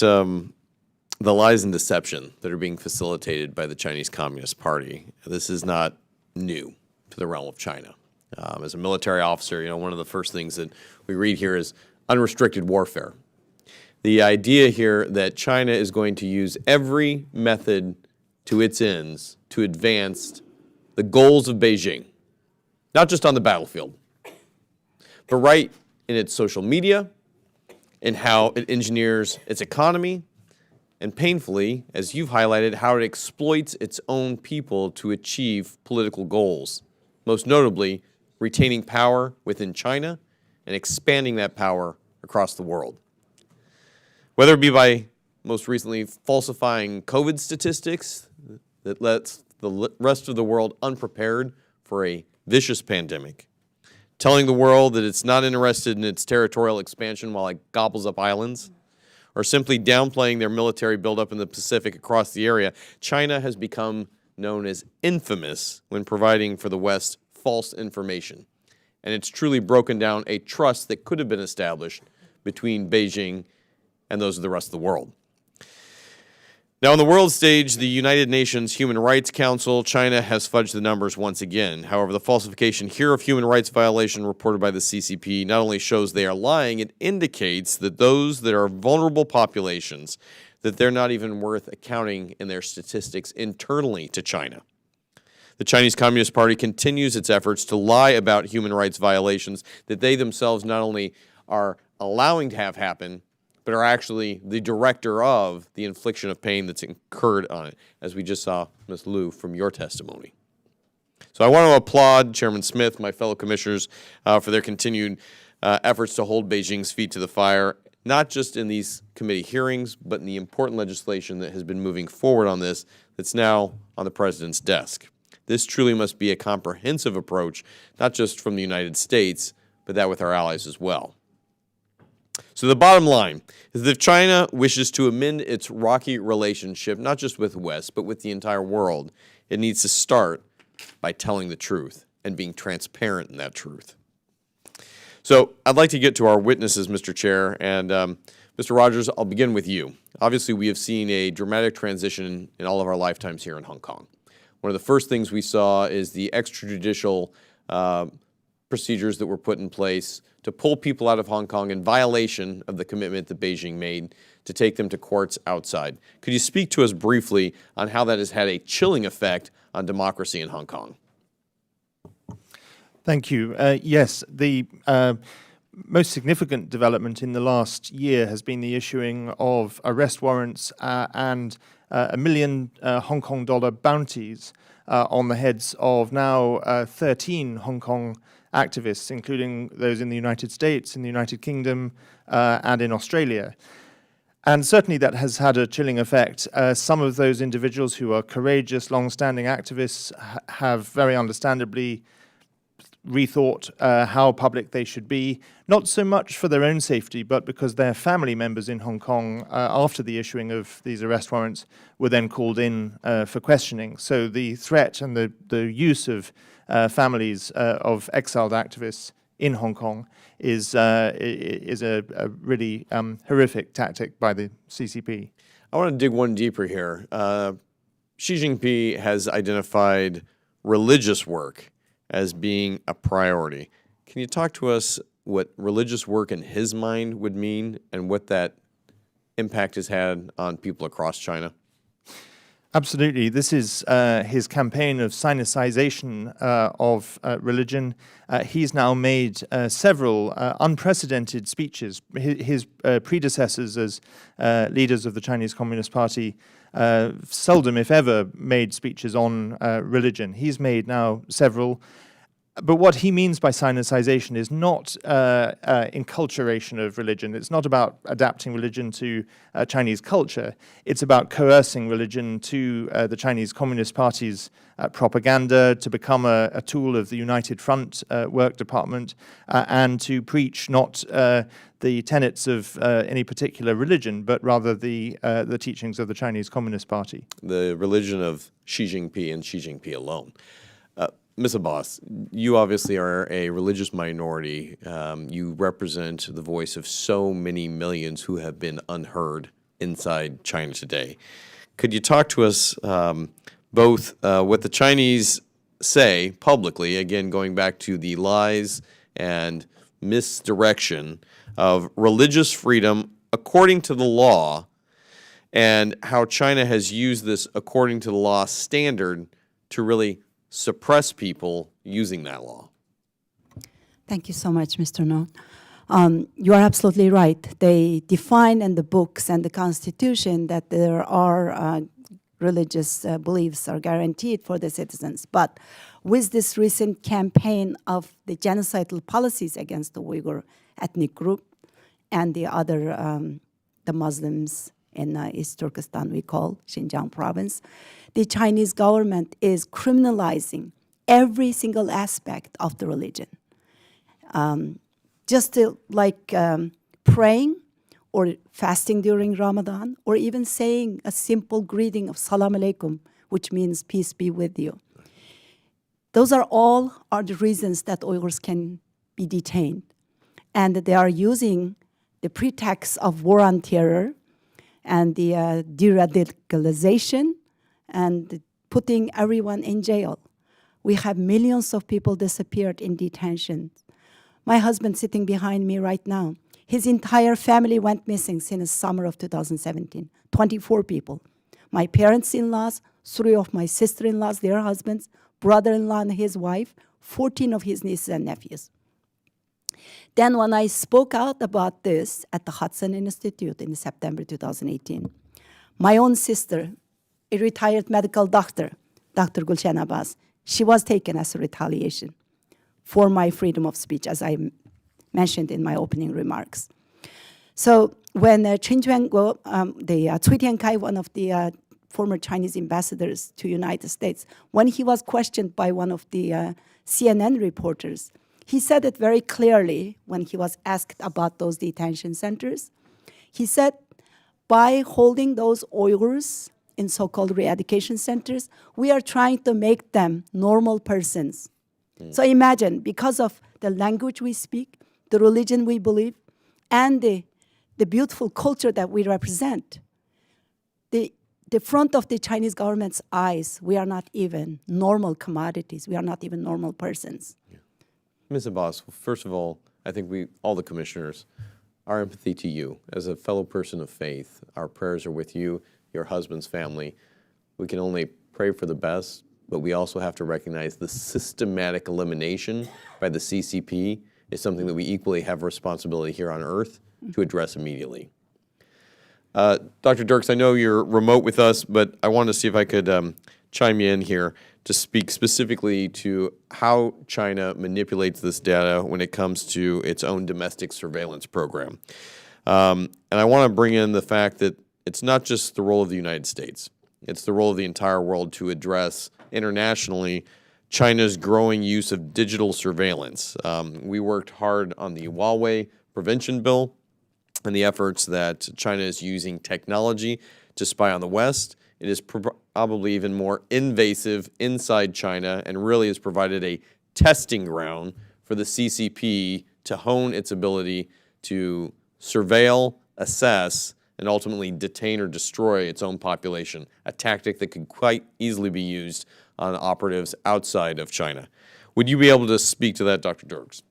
[SPEAKER 11] the lies and deception that are being facilitated by the Chinese Communist Party, this is not new to the realm of China. As a military officer, one of the first things that we read here is unrestricted warfare. The idea here that China is going to use every method to its ends to advance the goals of Beijing, not just on the battlefield, but right in its social media, in how it engineers its economy, and painfully, as you've highlighted, how it exploits its own people to achieve political goals, most notably retaining power within China and expanding that power across the world. Whether it be by most recently falsifying COVID statistics that lets the rest of the world unprepared for a vicious pandemic, telling the world that it's not interested in its territorial expansion while it gobbles up islands, or simply downplaying their military buildup in the Pacific across the area, China has become known as infamous when providing for the West false information. And it's truly broken down a trust that could have been established between Beijing and those of the rest of the world. Now, on the world stage, the United Nations Human Rights Council, China has fudged the numbers once again. However, the falsification here of human rights violation reported by the CCP not only shows they are lying, it indicates that those that are vulnerable populations, that they're not even worth accounting in their statistics internally to China. The Chinese Communist Party continues its efforts to lie about human rights violations that they themselves not only are allowing to have happen, but are actually the director of the infliction of pain that's incurred on it, as we just saw, Ms. Liu, from your testimony. So I want to applaud Chairman Smith, my fellow commissioners, for their continued efforts to hold Beijing's feet to the fire, not just in these committee hearings, but in the important legislation that has been moving forward on this that's now on the President's desk. This truly must be a comprehensive approach, not just from the United States, but that with our allies as well. So the bottom line is that if China wishes to amend its rocky relationship, not just with the West, but with the entire world, it needs to start by telling the truth and being transparent in that truth. So I'd like to get to our witnesses, Mr. Chair, and Mr. Rogers, I'll begin with you. Obviously, we have seen a dramatic transition in all of our lifetimes here in Hong Kong. One of the first things we saw is the extrajudicial procedures that were put in place to pull people out of Hong Kong in violation of the commitment that Beijing made to take them to courts outside. Could you speak to us briefly on how that has had a chilling effect on democracy in Hong Kong?
[SPEAKER 6] Thank you. Yes, the most significant development in the last year has been the issuing of arrest warrants and $1 million Hong Kong dollar bounties on the heads of now 13 Hong Kong activists, including those in the United States, in the United Kingdom, and in Australia. And certainly that has had a chilling effect. Some of those individuals who are courageous, long-standing activists have very understandably rethought how public they should be, not so much for their own safety, but because their family members in Hong Kong, after the issuing of these arrest warrants, were then called in for questioning. So the threat and the use of families of exiled activists in Hong Kong is a really horrific tactic by the CCP.
[SPEAKER 11] I want to dig one deeper here. Xi Jinping has identified religious work as being a priority. Can you talk to us what religious work in his mind would mean and what that impact has had on people across China?
[SPEAKER 6] Absolutely. This is his campaign of sinicization of religion. He's now made several unprecedented speeches. His predecessors as leaders of the Chinese Communist Party seldom, if ever, made speeches on religion. He's made now several. But what he means by sinicization is not enculturation of religion. It's not about adapting religion to Chinese culture. It's about coercing religion to the Chinese Communist Party's propaganda, to become a tool of the United Front work department, and to preach not the tenets of any particular religion, but rather the teachings of the Chinese Communist Party.
[SPEAKER 11] The religion of Xi Jinping and Xi Jinping alone. Ms. Abbas, you obviously are a religious minority. You represent the voice of so many millions who have been unheard inside China today. Could you talk to us both what the Chinese say publicly, again going back to the lies and misdirection of religious freedom according to the law, and how China has used this according to the law standard to really suppress people using that law?
[SPEAKER 9] Thank you so much, Mr. No. You are absolutely right. They define in the books and the Constitution that there are religious beliefs are guaranteed for the citizens. But with this recent campaign of the genocidal policies against the Uyghur ethnic group and the other, the Muslims in East Turkestan, we call Xinjiang province, the Chinese government is criminalizing every single aspect of the religion. Just like praying or fasting during Ramadan, or even saying a simple greeting of Salam Alaikum, which means peace be with you. Those are the reasons that Uyghurs can be detained. And they are using the pretext of war on terror and the de-radicalization and putting everyone in jail. We have millions of people disappeared in detention. My husband sitting behind me right now, his entire family went missing since summer of 2017, 24 people. My parents-in-laws, 3 of my sister-in-laws, their husbands, brother-in-law and his wife, 14 of his nieces and nephews. Then when I spoke out about this at the Hudson Institute in September 2018, my own sister, a retired medical doctor, Dr. Gulshan Abbas, she was taken as a retaliation for my freedom of speech, as I mentioned in my opening remarks. So when Chen Chuanguo, Cui Tiankai, one of the former Chinese ambassadors to United States, when he was questioned by one of the CNN reporters, he said it very clearly when he was asked about those detention centers. He said, by holding those Uyghurs in so-called re-education centers, we are trying to make them normal persons. So imagine, because of the language we speak, the religion we believe, and the beautiful culture that we represent, the front of the Chinese government's eyes, we are not even normal commodities. We are not even normal persons.
[SPEAKER 11] Yeah. Ms. Abbas, first of all, I think all the commissioners, our empathy to you as a fellow person of faith. Our prayers are with you, your husband's family. We can only pray for the best, but we also have to recognize the systematic elimination by the CCP is something that we equally have responsibility here on Earth to address immediately. Dr. Dirks, I know you're remote with us, but I wanted to see if I could chime in here to speak specifically to how China manipulates this data when it comes to its own domestic surveillance program. And I want to bring in the fact that it's not just the role of the United States. It's the role of the entire world to address internationally China's growing use of digital surveillance. We worked hard on the Huawei prevention bill and the efforts that China is using technology to spy on the West. It is probably even more invasive inside China and really has provided a testing ground for the CCP to hone its ability to surveil, assess, and ultimately detain or destroy its own population, a tactic that could quite easily be used on operatives outside of China. Would you be able to speak to that, Dr. Dirks?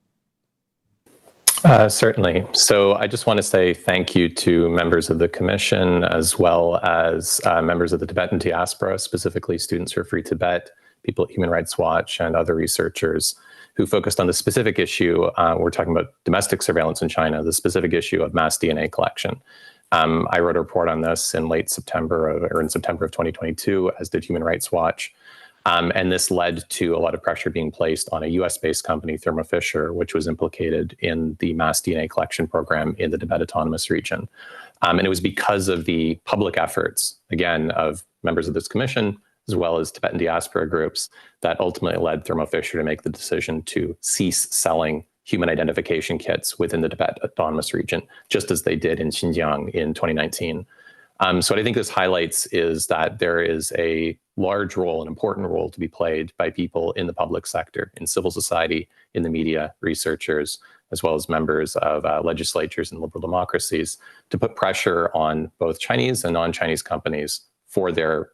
[SPEAKER 8] Certainly. So I just want to say thank you to members of the Commission, as well as members of the Tibetan diaspora, specifically Students for Free Tibet, people at Human Rights Watch, and other researchers who focused on the specific issue. We're talking about domestic surveillance in China, the specific issue of mass DNA collection. I wrote a report on this in late September, or in September of 2022, as did Human Rights Watch. And this led to a lot of pressure being placed on a US-based company, Thermo Fisher, which was implicated in the mass DNA collection program in the Tibet Autonomous Region. And it was because of the public efforts, again, of members of this commission, as well as Tibetan diaspora groups, that ultimately led Thermo Fisher to make the decision to cease selling human identification kits within the Tibet Autonomous Region, just as they did in Xinjiang in 2019. So what I think this highlights is that there is a large role, an important role to be played by people in the public sector, in civil society, in the media, researchers, as well as members of legislatures and liberal democracies, to put pressure on both Chinese and non-Chinese companies for their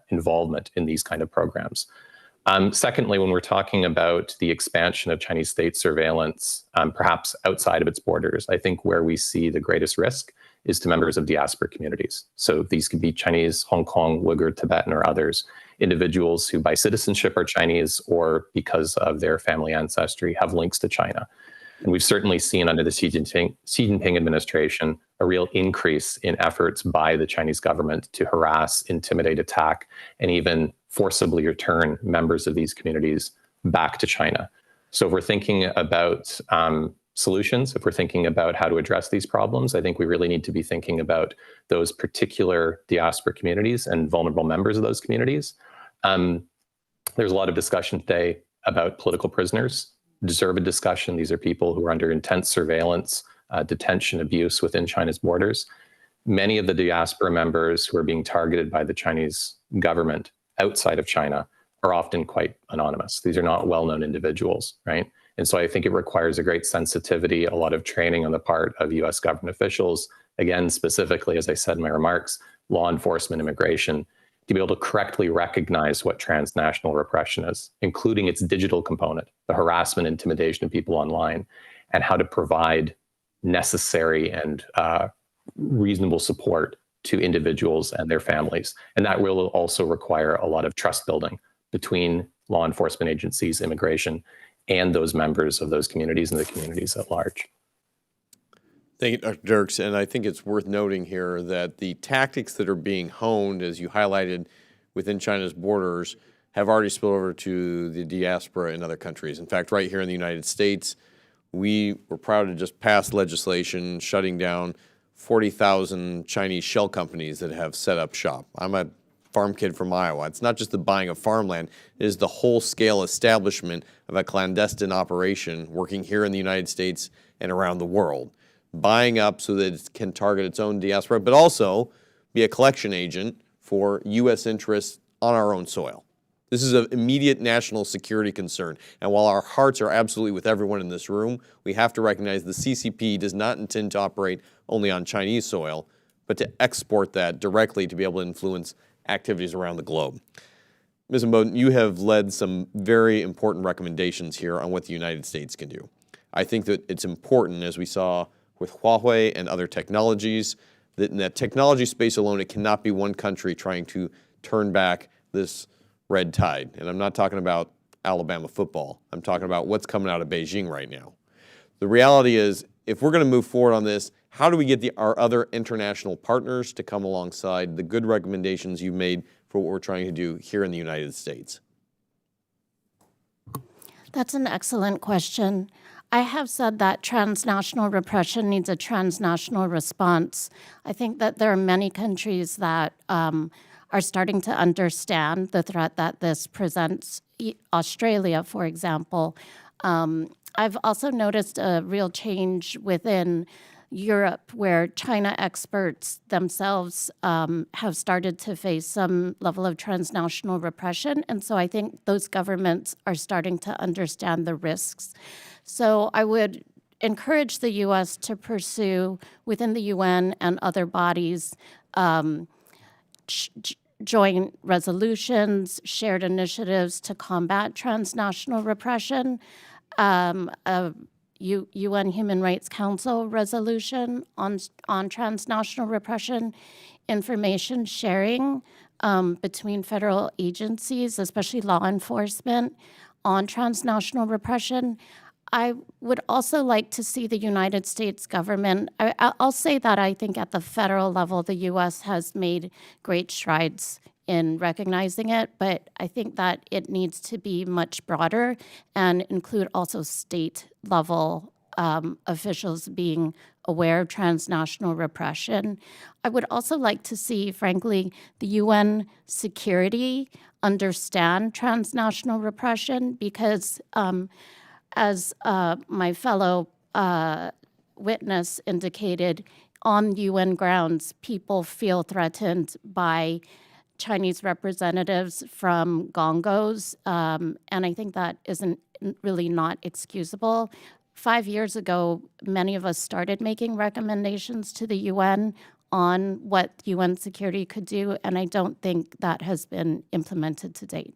[SPEAKER 8] involvement in these kind of programs. Secondly, when we're talking about the expansion of Chinese state surveillance, perhaps outside of its borders, I think where we see the greatest risk is to members of diaspora communities. So these could be Chinese, Hong Kong, Uyghur, Tibetan, or others, individuals who by citizenship are Chinese or because of their family ancestry have links to China. And we've certainly seen under the Xi Jinping administration a real increase in efforts by the Chinese government to harass, intimidate, attack, and even forcibly return members of these communities back to China. So if we're thinking about solutions, if we're thinking about how to address these problems, I think we really need to be thinking about those particular diaspora communities and vulnerable members of those communities. There's a lot of discussion today about political prisoners. Deserve a discussion. These are people who are under intense surveillance, detention, abuse within China's borders. Many of the diaspora members who are being targeted by the Chinese government outside of China are often quite anonymous. These are not well-known individuals, right? And so I think it requires a great sensitivity, a lot of training on the part of US government officials, again, specifically, as I said in my remarks, law enforcement, immigration, to be able to correctly recognize what transnational repression is, including its digital component, the harassment, intimidation of people online, and how to provide necessary and reasonable support to individuals and their families. And that will also require a lot of trust building between law enforcement agencies, immigration, and those members of those communities and the communities at large.
[SPEAKER 11] Thank you, Dr. Dirks. And I think it's worth noting here that the tactics that are being honed, as you highlighted, within China's borders have already spilled over to the diaspora in other countries. In fact, right here in the United States, we were proud to just pass legislation shutting down 40,000 Chinese shell companies that have set up shop. I'm a farm kid from Iowa. It's not just the buying of farmland, it is the whole-scale establishment of a clandestine operation working here in the United States and around the world, buying up so that it can target its own diaspora, but also be a collection agent for U.S. interests on our own soil. This is an immediate national security concern. And while our hearts are absolutely with everyone in this room, we have to recognize the CCP does not intend to operate only on Chinese soil, but to export that directly to be able to influence activities around the globe. Ms. Imboden, you have led some very important recommendations here on what the United States can do. I think that it's important, as we saw with Huawei and other technologies, that in that technology space alone, it cannot be one country trying to turn back this red tide. And I'm not talking about Alabama football. I'm talking about what's coming out of Beijing right now. The reality is, if we're going to move forward on this, how do we get our other international partners to come alongside the good recommendations you've made for what we're trying to do here in the United States?
[SPEAKER 5] That's an excellent question. I have said that transnational repression needs a transnational response. I think that there are many countries that are starting to understand the threat that this presents. Australia, for example. I've also noticed a real change within Europe, where China experts themselves have started to face some level of transnational repression. And so I think those governments are starting to understand the risks. So I would encourage the U.S. to pursue within the UN and other bodies joint resolutions, shared initiatives to combat transnational repression, UN Human Rights Council resolution on transnational repression, information sharing between federal agencies, especially law enforcement, on transnational repression. I would also like to see the United States government, I'll say that I think at the federal level, the U.S. has made great strides in recognizing it, but I think that it needs to be much broader and include also state-level officials being aware of transnational repression. I would also like to see, frankly, the UN security understand transnational repression because as my fellow witness indicated, on UN grounds, people feel threatened by Chinese representatives from gongos, and I think that isn't really not excusable. 5 years ago, many of us started making recommendations to the UN on what UN security could do, and I don't think that has been implemented to date.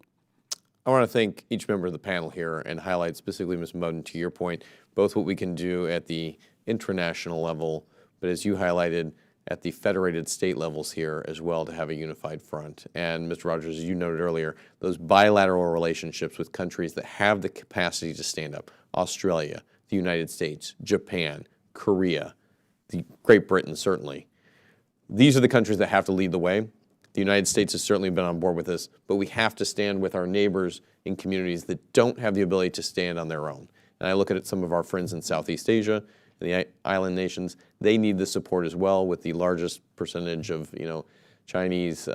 [SPEAKER 11] I want to thank each member of the panel here and highlight specifically, Ms. Imboden, to your point, both what we can do at the international level, but as you highlighted, at the federated state levels here as well to have a unified front. And Mr. Rogers, as you noted earlier, those bilateral relationships with countries that have the capacity to stand up, Australia, the United States, Japan, Korea, Great Britain certainly. These are the countries that have to lead the way. The United States has certainly been on board with this, but we have to stand with our neighbors in communities that don't have the ability to stand on their own. And I look at some of our friends in Southeast Asia, and the island nations. They need the support as well, with the largest percentage of Chinese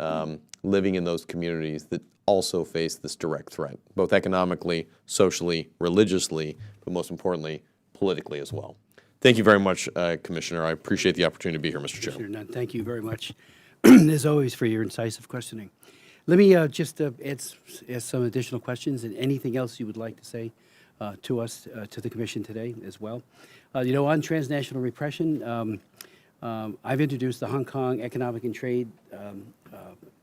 [SPEAKER 11] living in those communities that also face this direct threat, both economically, socially, religiously, but most importantly, politically as well. Thank you very much, Commissioner. I appreciate the opportunity to be here, Mr. Chairman.
[SPEAKER 1] Commissioner Nunn, thank you very much, as always, for your incisive questioning. Let me just ask some additional questions, and anything else you would like to say to us, to the Commission today as well. On transnational repression, I've introduced the Hong Kong Economic and Trade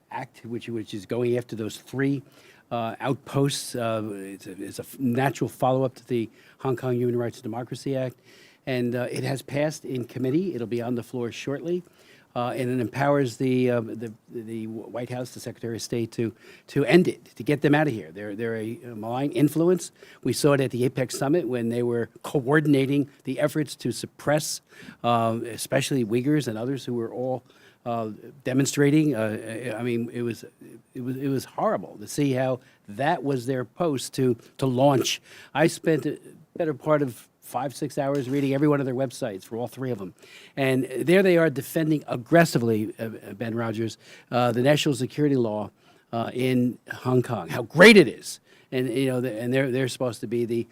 [SPEAKER 1] Act, which is going after those three outposts. It's a natural follow-up to the Hong Kong Human Rights and Democracy Act, and it has passed in committee. It'll be on the floor shortly. And it empowers the White House, the Secretary of State, to end it, to get them out of here. They're a malign influence. We saw it at the APEC summit when they were coordinating the efforts to suppress, especially Uyghurs and others who were all demonstrating. I mean, it was horrible to see how that was their post to launch. I spent a better part of 5-6 hours reading every one of their websites for all three of them. And there they are defending aggressively, Ben Rogers, the national security law in Hong Kong, how great it is. And, and they're supposed to be the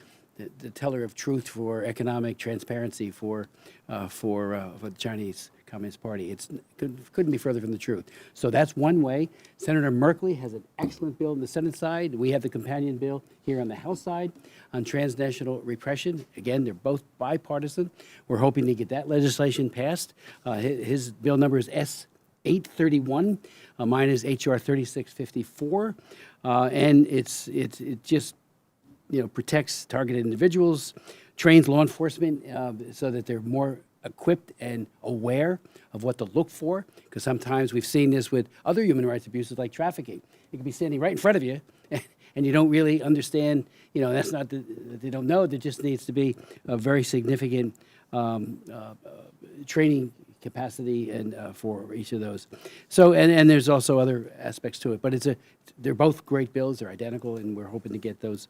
[SPEAKER 1] teller of truth for economic transparency for the Chinese Communist Party. Couldn't be further from the truth. So that's one way. Senator Merkley has an excellent bill on the Senate side. We have the companion bill here on the House side on transnational repression. Again, they're both bipartisan. We're hoping to get that legislation passed. His bill number is S-831. Mine is H.R. 3654. And it just protects targeted individuals, trains law enforcement so that they're more equipped and aware of what to look for, because sometimes we've seen this with other human rights abuses like trafficking. It could be standing right in front of you, and you don't really understand, that's not that they don't know. There just needs to be a very significant training capacity and for each of those. So, and there's also other aspects to it, but they're both great bills. They're identical, and we're hoping to get those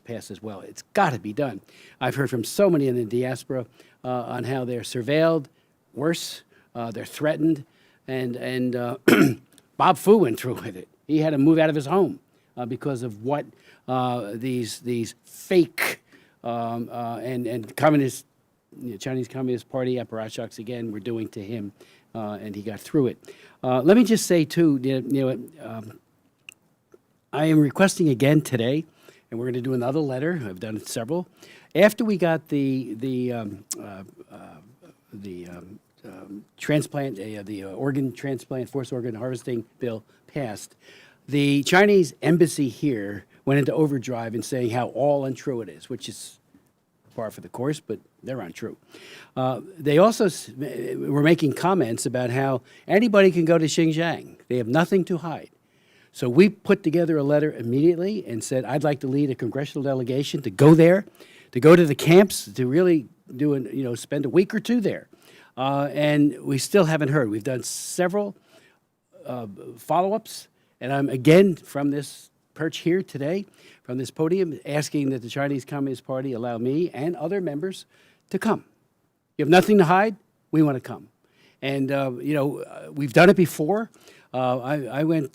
[SPEAKER 1] passed as well. It's got to be done. I've heard from so many in the diaspora on how they're surveilled, worse, they're threatened, and Bob Fu went through with it. He had to move out of his home because of what these fake and communist, Chinese Communist Party apparatchiks again were doing to him, and he got through it. Let me just say too, I am requesting again today, and we're going to do another letter. I've done several. After we got the transplant, the organ transplant, forced organ harvesting bill passed, the Chinese embassy here went into overdrive in saying how all untrue it is, which is par for the course, but they're untrue. They also were making comments about how anybody can go to Xinjiang. They have nothing to hide. So we put together a letter immediately and said, I'd like to lead a congressional delegation to go there, to go to the camps, to really spend a week or two there. And we still haven't heard. We've done several follow-ups, and I'm again from this perch here today, from this podium, asking that the Chinese Communist Party allow me and other members to come. You have nothing to hide, we want to come. And, we've done it before. I went,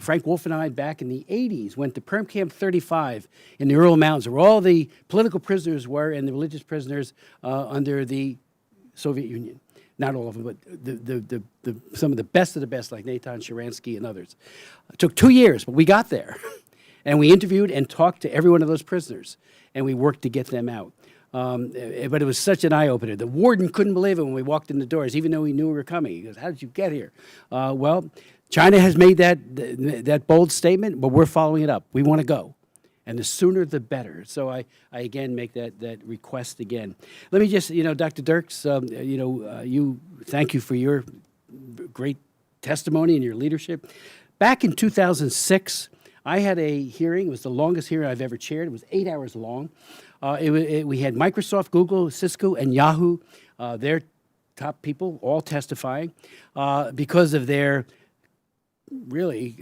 [SPEAKER 1] Frank Wolf and I, back in the 80s, went to Perm Camp 35 in the Ural Mountains, where all the political prisoners were and the religious prisoners under the Soviet Union. Not all of them, but some of the best, like Natan Sharansky and others. It took 2 years, but we got there. And we interviewed and talked to every one of those prisoners, and we worked to get them out. But it was such an eye-opener. The warden couldn't believe it when we walked in the doors, even though he knew we were coming. He goes, how did you get here? Well, China has made that bold statement, but we're following it up. We want to go. And the sooner the better. So I again make that request again. Let me just, Dr. Dirks, thank you for your great testimony and your leadership. Back in 2006, I had a hearing. It was the longest hearing I've ever chaired. It was 8 hours long. We had Microsoft, Google, Cisco, and Yahoo, their top people, all testifying because of their really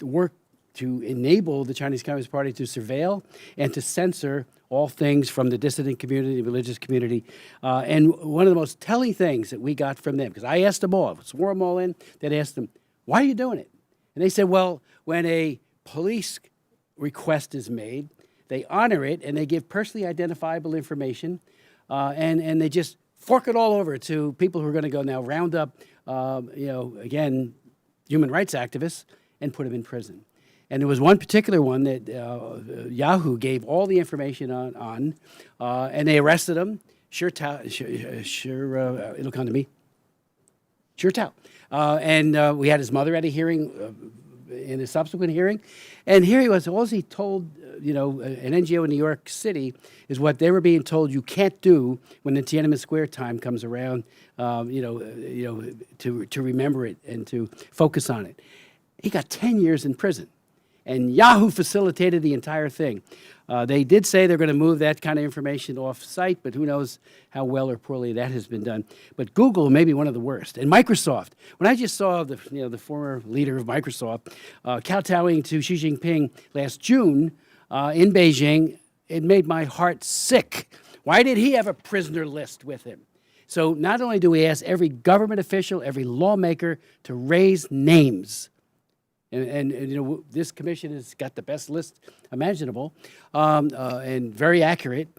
[SPEAKER 1] work to enable the Chinese Communist Party to surveil and to censor all things from the dissident community, the religious community. And one of the most telling things that we got from them, because I asked them all, swore them all in, that asked them, why are you doing it? And they said, well, when a police request is made, they honor it and they give personally identifiable information, and they just fork it all over to people who are going to go now round up, again, human rights activists and put them in prison. And there was one particular one that Yahoo gave all the information on, and they arrested him. It'll come to me. And we had his mother at a hearing, in a subsequent hearing, and here he was. All he told, an NGO in New York City, is what they were being told you can't do when the Tiananmen Square time comes around. To remember it and to focus on it. He got 10 years in prison. And Yahoo facilitated the entire thing. They did say they're going to move that kind of information off site, but who knows how well or poorly that has been done. But Google may be one of the worst. And Microsoft, when I just saw the former leader of Microsoft kowtowing to Xi Jinping last June in Beijing, it made my heart sick. Why did he have a prisoner list with him? So not only do we ask every government official, every lawmaker to raise names, and this commission has got the best list imaginable, and very accurate.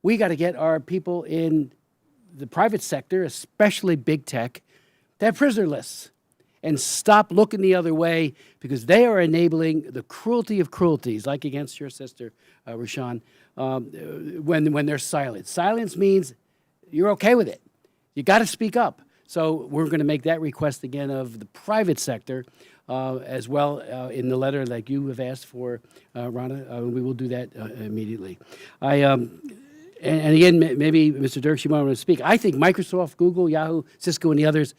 [SPEAKER 1] We got to get our people in the private sector, especially big tech, to have prisoner lists and stop looking the other way, because they are enabling the cruelty of cruelties, like against your sister, Rushan, when they're silent. Silence means you're okay with it. You got to speak up. So we're going to make that request again of the private sector, as well in the letter like you have asked for, Rana. We will do that immediately. And again, maybe Mr. Dirks, you might want to speak. I think Microsoft, Google, Yahoo, Cisco, and the others,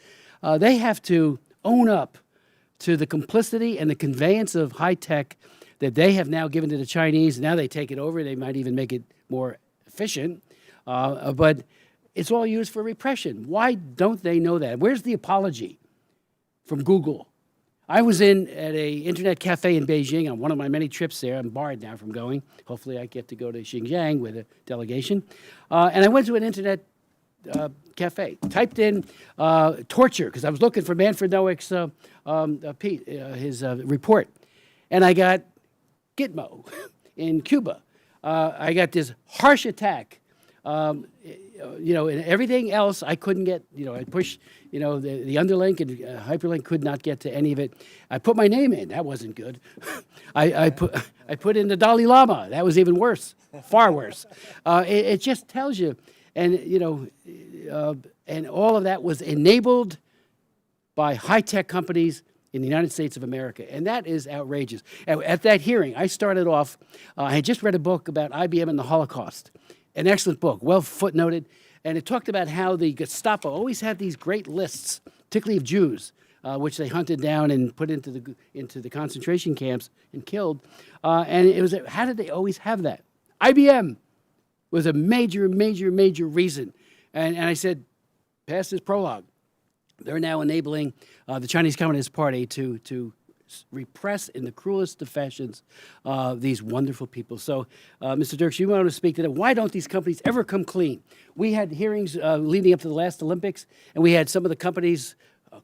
[SPEAKER 1] they have to own up to the complicity and the conveyance of high tech that they have now given to the Chinese. Now they take it over. They might even make it more efficient. But it's all used for repression. Why don't they know that? Where's the apology from Google? I was at a internet cafe in Beijing on one of my many trips there. I'm barred now from going. Hopefully I get to go to Xinjiang with a delegation. And I went to an internet cafe, typed in torture, because I was looking for Manfred Noack's his report. And I got Gitmo in Cuba. I got this harsh attack. And everything else I couldn't get, I pushed, the underlink and hyperlink could not get to any of it. I put my name in. That wasn't good. I put in the Dalai Lama. That was even worse, far worse. It just tells you, and, and all of that was enabled by high-tech companies in the United States of America, and that is outrageous. At that hearing, I started off, I had just read a book about IBM and the Holocaust. An excellent book, well footnoted, and it talked about how the Gestapo always had these great lists, particularly of Jews, which they hunted down and put into the concentration camps and killed. And it was, how did they always have that? IBM was a major, major, major reason. And I said, past this prologue, they're now enabling the Chinese Communist Party to repress in the cruelest of fashions these wonderful people. So, Mr. Dirks, you want to speak to that. Why don't these companies ever come clean? We had hearings leading up to the last Olympics, and we had some of the companies,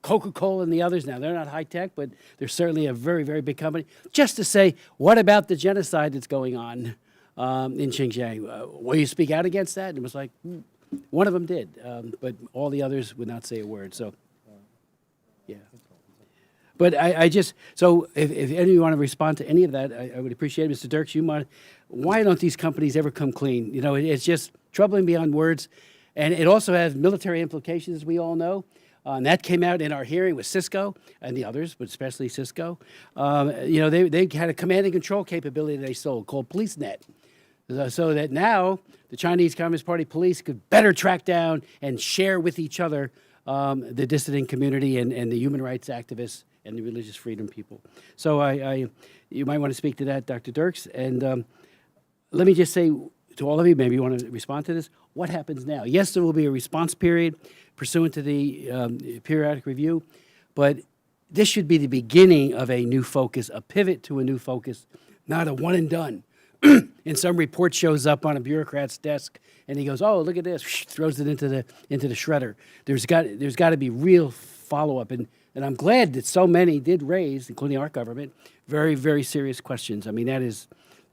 [SPEAKER 1] Coca-Cola and the others. Now, they're not high-tech, but they're certainly a very, very big company. Just to say, what about the genocide that's going on in Xinjiang? Will you speak out against that? And it was like, one of them did, but all the others would not say a word. So, yeah. But so if any of you want to respond to any of that, I would appreciate it. Mr. Dirks, why don't these companies ever come clean? It's just troubling beyond words. And it also has military implications, as we all know. And that came out in our hearing with Cisco and the others, but especially Cisco. They had a command and control capability they sold called PoliceNet. So that now the Chinese Communist Party police could better track down and share with each other the dissident community and the human rights activists and the religious freedom people. So you might want to speak to that, Dr. Dirks. And let me just say to all of you, maybe you want to respond to this, what happens now? Yes, there will be a response period pursuant to the periodic review, but this should be the beginning of a new focus, a pivot to a new focus, not a one and done. And some report shows up on a bureaucrat's desk, and he goes, "Oh, look at this!" Throws it into the shredder. There's got to be real follow up, and I'm glad that so many did raise, including our government, very, very serious questions. I mean, that is,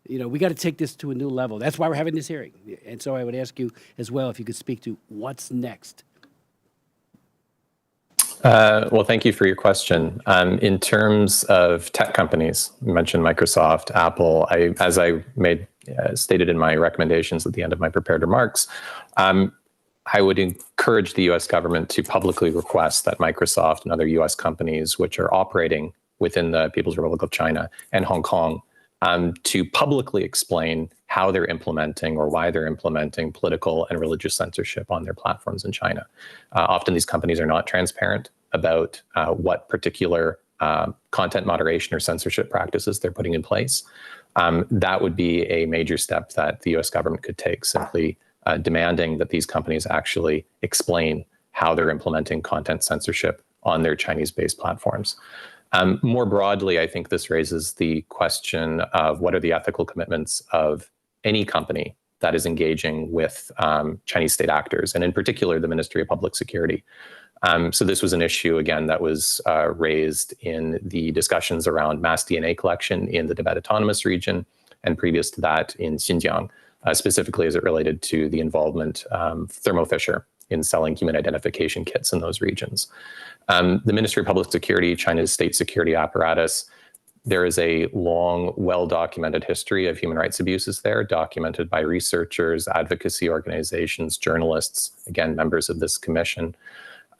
[SPEAKER 1] we got to take this to a new level. That's why we're having this hearing. And so I would ask you as well if you could speak to what's next.
[SPEAKER 8] Well, thank you for your question. In terms of tech companies, you mentioned Microsoft, Apple. As I stated in my recommendations at the end of my prepared remarks, I would encourage the U.S. government to publicly request that Microsoft and other U.S. companies which are operating within the People's Republic of China and Hong Kong to publicly explain how they're implementing or why they're implementing political and religious censorship on their platforms in China. Often these companies are not transparent about what particular content moderation or censorship practices they're putting in place. That would be a major step that the US government could take, simply demanding that these companies actually explain how they're implementing content censorship on their Chinese-based platforms. More broadly, I think this raises the question of what are the ethical commitments of any company that is engaging with Chinese state actors, and in particular, the Ministry of Public Security. So this was an issue, again, that was raised in the discussions around mass DNA collection in the Tibet Autonomous Region, and previous to that in Xinjiang, specifically as it related to the involvement of Thermo Fisher in selling human identification kits in those regions. The Ministry of Public Security, China's state security apparatus, there is a long, well-documented history of human rights abuses there, documented by researchers, advocacy organizations, journalists, again, members of this commission.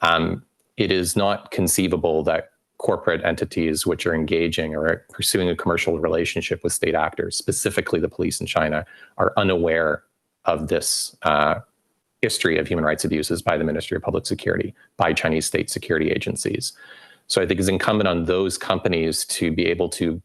[SPEAKER 8] It is not conceivable that corporate entities which are engaging or pursuing a commercial relationship with state actors, specifically the police in China, are unaware of this history of human rights abuses by the Ministry of Public Security, by Chinese state security agencies. So I think it's incumbent on those companies to be able to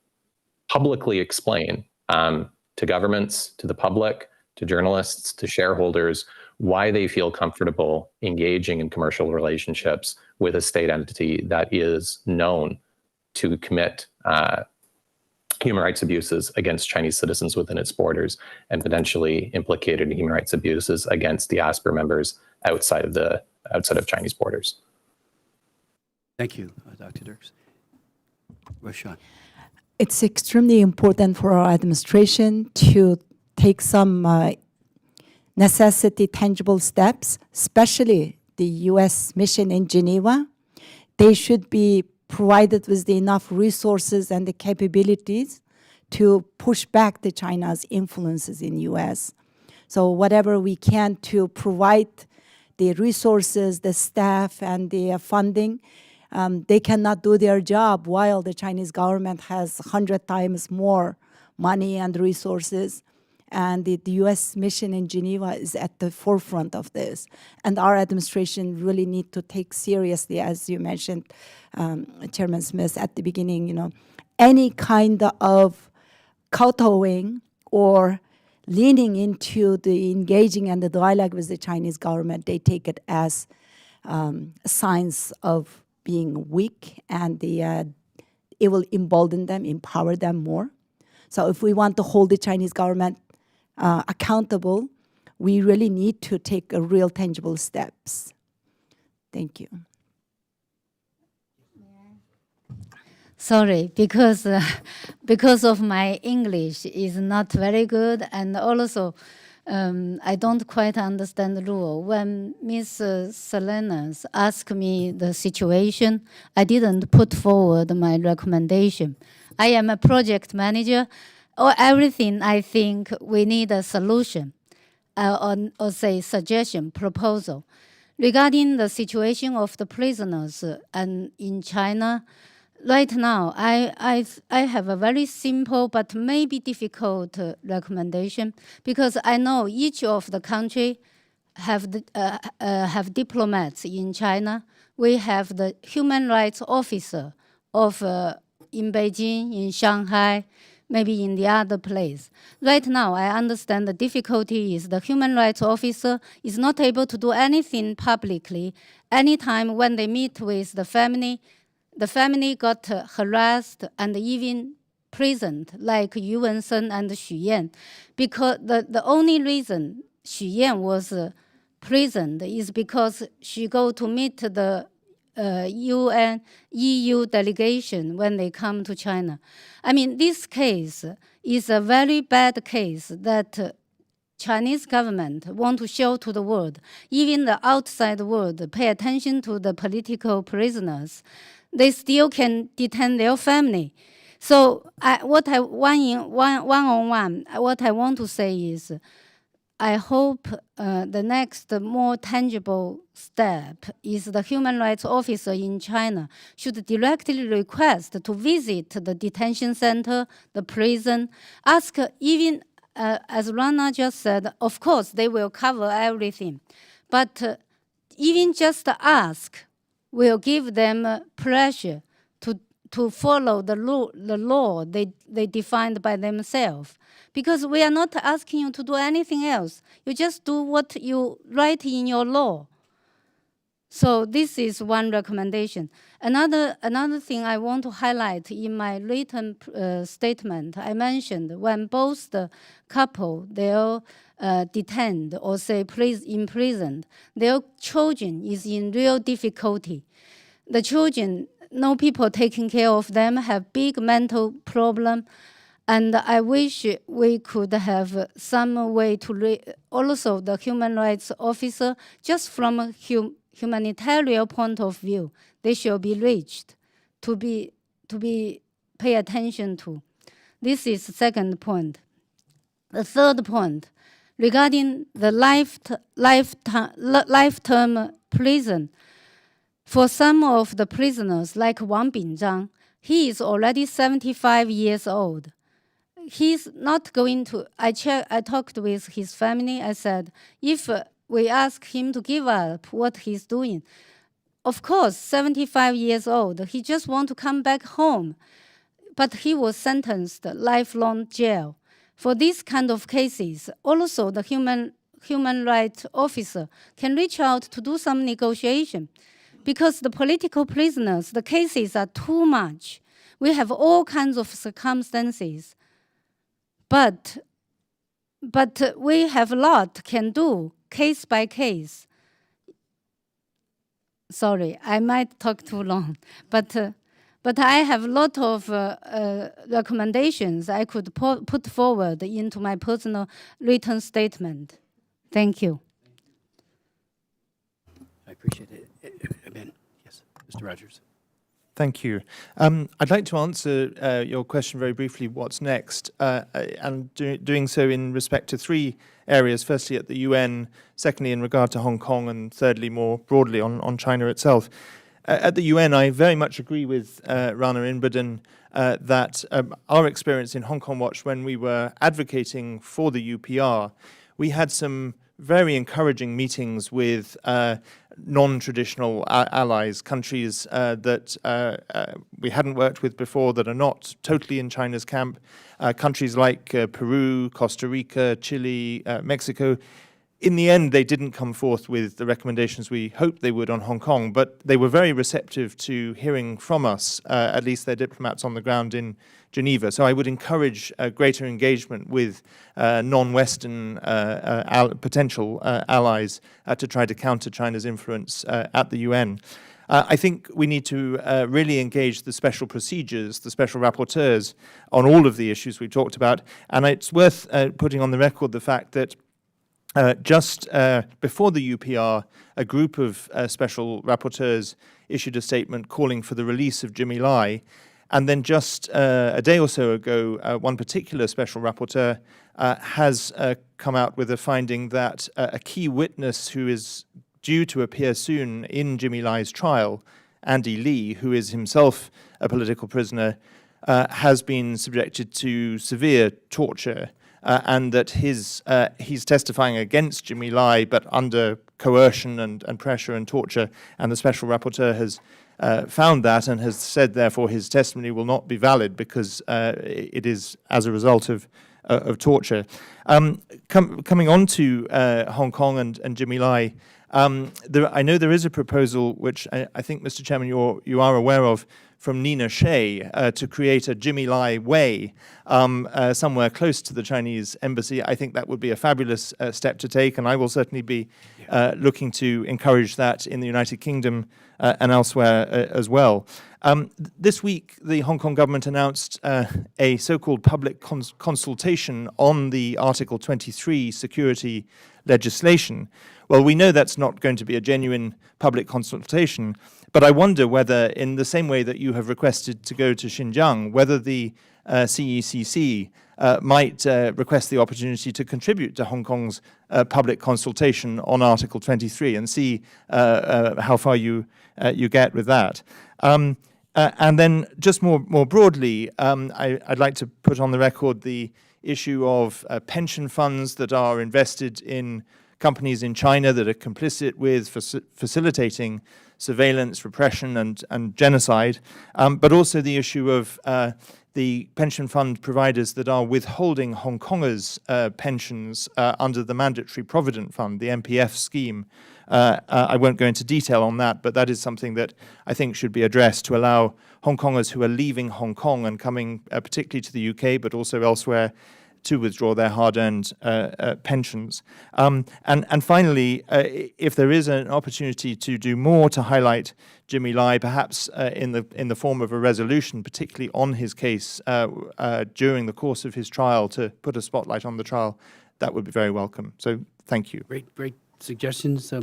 [SPEAKER 8] publicly explain to governments, to the public, to journalists, to shareholders, why they feel comfortable engaging in commercial relationships with a state entity that is known to commit human rights abuses against Chinese citizens within its borders, and potentially implicated in human rights abuses against diaspora members outside of Chinese borders.
[SPEAKER 1] Thank you, Dr. Dirks. Roshan.
[SPEAKER 9] It's extremely important for our administration to take some necessity tangible steps, especially the U.S. mission in Geneva. They should be provided with enough resources and the capabilities to push back the China's influences in U.S. So whatever we can to provide the resources, the staff, and the funding, they cannot do their job while the Chinese government has 100 times more money and resources. And the U.S. mission in Geneva is at the forefront of this. And our administration really need to take seriously, as you mentioned, Chairman Smith, at the beginning, any kind of kowtowing or leaning into the engaging and the dialogue with the Chinese government, they take it as signs of being weak, and it will embolden them, empower them more. So if we want to hold the Chinese government accountable, we really need to take real tangible steps. Thank you.
[SPEAKER 7] Sorry, because of my English is not very good, and also I don't quite understand the rule. When Ms. Salinas asked me the situation, I didn't put forward my recommendation. I am a project manager. Or everything, I think we need a solution, or say suggestion, proposal. Regarding the situation of the prisoners and in China, right now, I have a very simple but maybe difficult recommendation, because I know each of the country have diplomats in China. We have the human rights officer in Beijing, in Shanghai, maybe in the other place. Right now, I understand the difficulty is the human rights officer is not able to do anything publicly. Anytime when they meet with the family, the family got harassed and even imprisoned, like Yu Wensen and Xu Yan, because the only reason Xu Yan was imprisoned is because she go to meet the EU delegation when they come to China. I mean, this case is a very bad case that Chinese government want to show to the world, even the outside world, pay attention to the political prisoners. They still can detain their family. So what I want to say is, I hope the next more tangible step is the human rights officer in China should directly request to visit the detention center, the prison, ask even, as Rana just said, of course they will cover everything, but even just ask will give them pressure to follow the law they defined by themselves. Because we are not asking you to do anything else. You just do what you write in your law. So this is one recommendation. Another thing I want to highlight in my written statement, I mentioned when both the couple, they're detained or say imprisoned, their children is in real difficulty. The children, no people taking care of them, have big mental problem. And I wish we could have some way to also the human rights officer, just from a humanitarian point of view, they should be reached to be pay attention to. This is the second point. The third point, regarding the lifetime prison, for some of the prisoners, like Wang Bingzhang, he is already 75 years old. He's not going to, I talked with his family, I said, if we ask him to give up what he's doing, of course, 75 years old, he just want to come back home. But he was sentenced lifelong jail. For these kind of cases, also the human rights officer can reach out to do some negotiation. Because the political prisoners, the cases are too much. We have all kinds of circumstances. But we have a lot can do, case by case. Sorry, I might talk too long, but I have a lot of recommendations I could put forward into my personal written statement. Thank you.
[SPEAKER 1] I appreciate it. Ben, yes, Mr. Rogers.
[SPEAKER 6] Thank you. I'd like to answer your question very briefly, what's next, and doing so in respect to three areas. Firstly, at the UN, secondly, in regard to Hong Kong, and thirdly, more broadly, on China itself. At the UN, I very much agree with Rana Inbadin that our experience in Hong Kong Watch, when we were advocating for the UPR, we had some very encouraging meetings with non-traditional allies, countries that we hadn't worked with before, that are not totally in China's camp, countries like Peru, Costa Rica, Chile, Mexico. In the end, they didn't come forth with the recommendations we hoped they would on Hong Kong, but they were very receptive to hearing from us, at least their diplomats on the ground in Geneva. So I would encourage greater engagement with non-Western potential allies to try to counter China's influence at the UN. I think we need to really engage the special procedures, the special rapporteurs on all of the issues we talked about. And it's worth putting on the record the fact that just before the UPR, a group of special rapporteurs issued a statement calling for the release of Jimmy Lai. And then just a day or so ago, one particular special rapporteur has come out with a finding that a key witness who is due to appear soon in Jimmy Lai's trial, Andy Lee, who is himself a political prisoner, has been subjected to severe torture. And that he's testifying against Jimmy Lai, but under coercion and pressure and torture. And the special rapporteur has found that and has said, therefore, his testimony will not be valid because it is as a result of torture. Coming on to Hong Kong and Jimmy Lai, I know there is a proposal, which I think, Mr. Chairman, you are aware of, from Nina Shea to create a Jimmy Lai Way somewhere close to the Chinese embassy. I think that would be a fabulous step to take, and I will certainly be looking to encourage that in the United Kingdom and elsewhere as well. This week, the Hong Kong government announced a so-called public consultation on the Article 23 security legislation. Well, we know that's not going to be a genuine public consultation, but I wonder whether, in the same way that you have requested to go to Xinjiang, whether the CECC might request the opportunity to contribute to Hong Kong's public consultation on Article 23 and see how far you get with that. And then just more broadly, I'd like to put on the record the issue of pension funds that are invested in companies in China that are complicit with facilitating surveillance, repression, and genocide, but also the issue of the pension fund providers that are withholding Hong Kongers' pensions under the Mandatory Provident Fund, the MPF scheme. I won't go into detail on that, but that is something that I think should be addressed to allow Hong Kongers who are leaving Hong Kong and coming particularly to the UK, but also elsewhere, to withdraw their hard-earned pensions. And finally, if there is an opportunity to do more to highlight Jimmy Lai, perhaps in the form of a resolution, particularly on his case during the course of his trial, to put a spotlight on the trial, that would be very welcome. So thank you.
[SPEAKER 1] Great suggestions.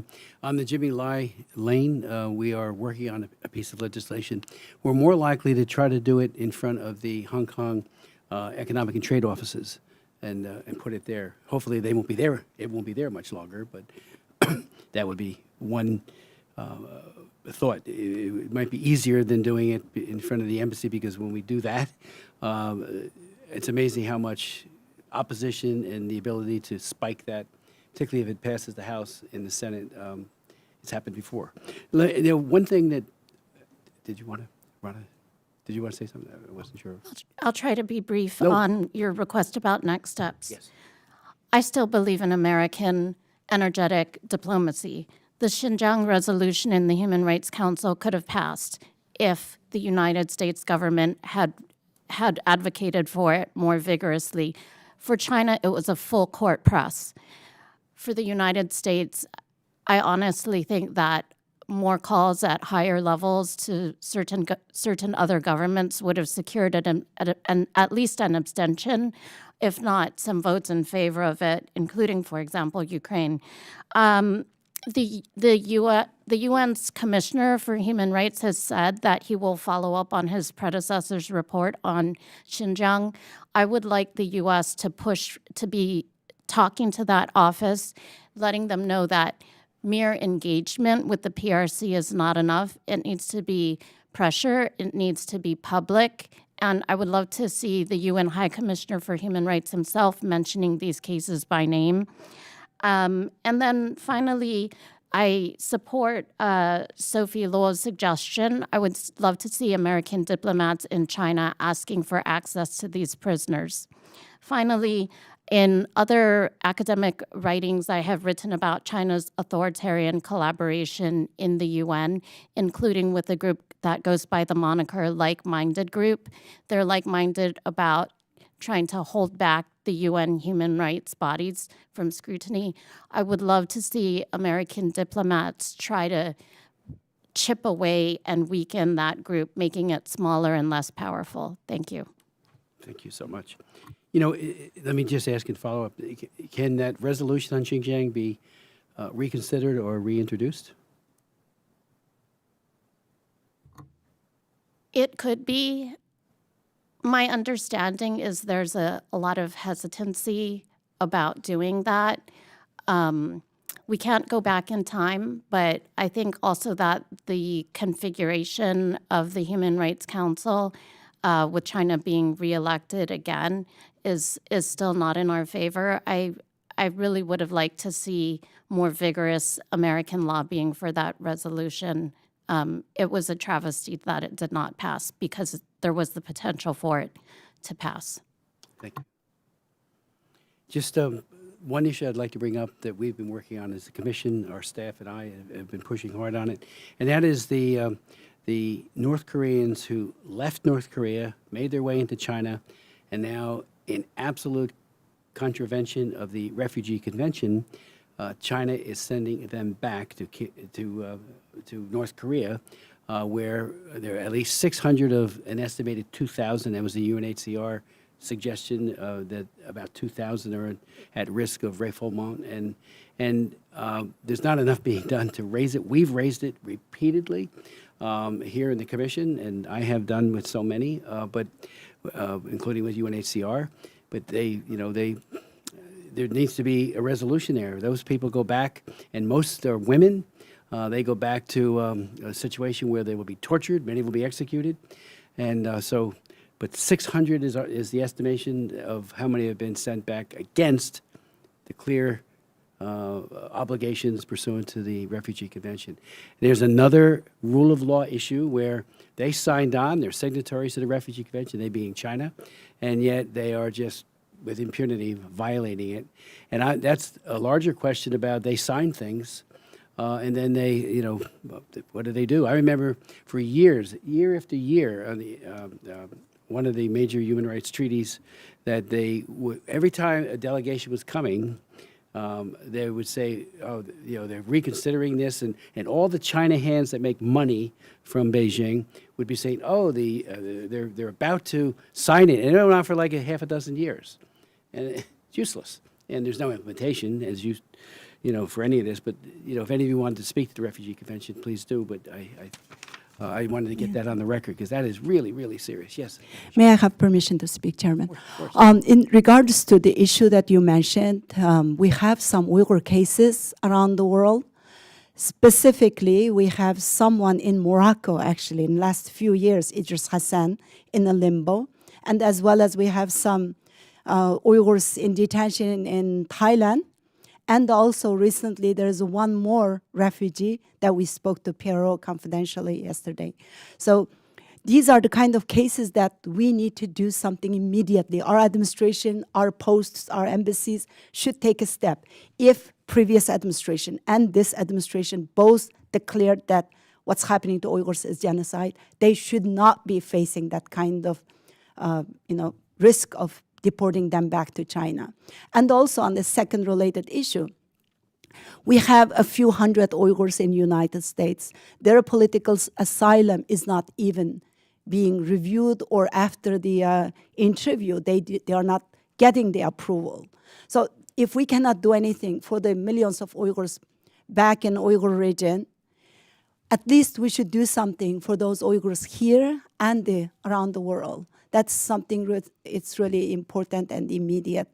[SPEAKER 1] On the Jimmy Lai lane, we are working on a piece of legislation. We're more likely to try to do it in front of the Hong Kong economic and trade offices and put it there. Hopefully they won't be there. It won't be there much longer, but that would be one thought. It might be easier than doing it in front of the embassy, because when we do that, it's amazing how much opposition and the ability to spike that, particularly if it passes the House and the Senate. It's happened before. One thing that, did you want to say something? I wasn't sure.
[SPEAKER 5] I'll try to be brief
[SPEAKER 1] No.
[SPEAKER 5] on your request about next steps.
[SPEAKER 1] Yes.
[SPEAKER 5] I still believe in American energetic diplomacy. The Xinjiang resolution in the Human Rights Council could have passed if the United States government had advocated for it more vigorously. For China, it was a full court press. For the United States, I honestly think that more calls at higher levels to certain other governments would have secured at least an abstention, if not some votes in favor of it, including, for example, Ukraine. The UN's Commissioner for Human Rights has said that he will follow up on his predecessor's report on Xinjiang. I would like the U.S. to push to be talking to that office, letting them know that mere engagement with the PRC is not enough. It needs to be pressure. It needs to be public. And I would love to see the UN High Commissioner for Human Rights himself mentioning these cases by name. And then finally, I support Sophie Luo's suggestion. I would love to see American diplomats in China asking for access to these prisoners. Finally, in other academic writings, I have written about China's authoritarian collaboration in the UN, including with a group that goes by the moniker Like-Minded Group. They're like-minded about trying to hold back the UN human rights bodies from scrutiny. I would love to see American diplomats try to chip away and weaken that group, making it smaller and less powerful. Thank you.
[SPEAKER 1] Thank you so much. You know, let me just ask and follow up. Can that resolution on Xinjiang be reconsidered or reintroduced?
[SPEAKER 5] It could be. My understanding is there's a lot of hesitancy about doing that. We can't go back in time, but I think also that the configuration of the Human Rights Council, with China being reelected again, is still not in our favor. I really would have liked to see more vigorous American lobbying for that resolution. It was a travesty that it did not pass because there was the potential for it to pass.
[SPEAKER 1] Thank you. Just one issue I'd like to bring up that we've been working on as a commission, our staff and I have been pushing hard on it, and that is the North Koreans who left North Korea, made their way into China, and now in absolute contravention of the Refugee Convention, China is sending them back to North Korea, where there are at least 600 of an estimated 2,000. That was the UNHCR suggestion that about 2,000 are at risk of refoulement, and there's not enough being done to raise it. We've raised it repeatedly here in the commission, and I have done with so many, but including with UNHCR. But there needs to be a resolution there. Those people go back, and most are women. They go back to a situation where they will be tortured. Many will be executed, and but 600 is the estimation of how many have been sent back against the clear obligations pursuant to the Refugee Convention. There's another rule of law issue where they signed on, they're signatories to the Refugee Convention, they being China, and yet they are just with impunity violating it. And that's a larger question about they sign things and then they, what do they do? I remember for years, year after year, on the one of the major human rights treaties, that they would, every time a delegation was coming, they would say, oh, they're reconsidering this, and all the China hands that make money from Beijing would be saying, oh, they're about to sign it, and it went on for like a half a dozen years, and it's useless, and there's no implementation, as for any of this. But if any of you wanted to speak to the Refugee Convention, please do. But I wanted to get that on the record because that is really, really serious. Yes.
[SPEAKER 9] May I have permission to speak, Chairman? Of course. In regards to the issue that you mentioned, we have some Uyghur cases around the world. Specifically, we have someone in Morocco, actually, in the last few years, Idris Hassan, in a limbo. And as well as we have some Uyghurs in detention in Thailand. And also recently, there's one more refugee that we spoke to PRO confidentially yesterday. So these are the kind of cases that we need to do something immediately. Our administration, our posts, our embassies should take a step. If previous administration and this administration both declared that what's happening to Uyghurs is genocide, they should not be facing that kind of risk of deporting them back to China. And also on the second related issue, we have a few hundred Uyghurs in the United States. Their political asylum is not even being reviewed, or after the interview, they are not getting the approval. So if we cannot do anything for the millions of Uyghurs back in Uyghur region, at least we should do something for those Uyghurs here and around the world. That's something it's really important and immediate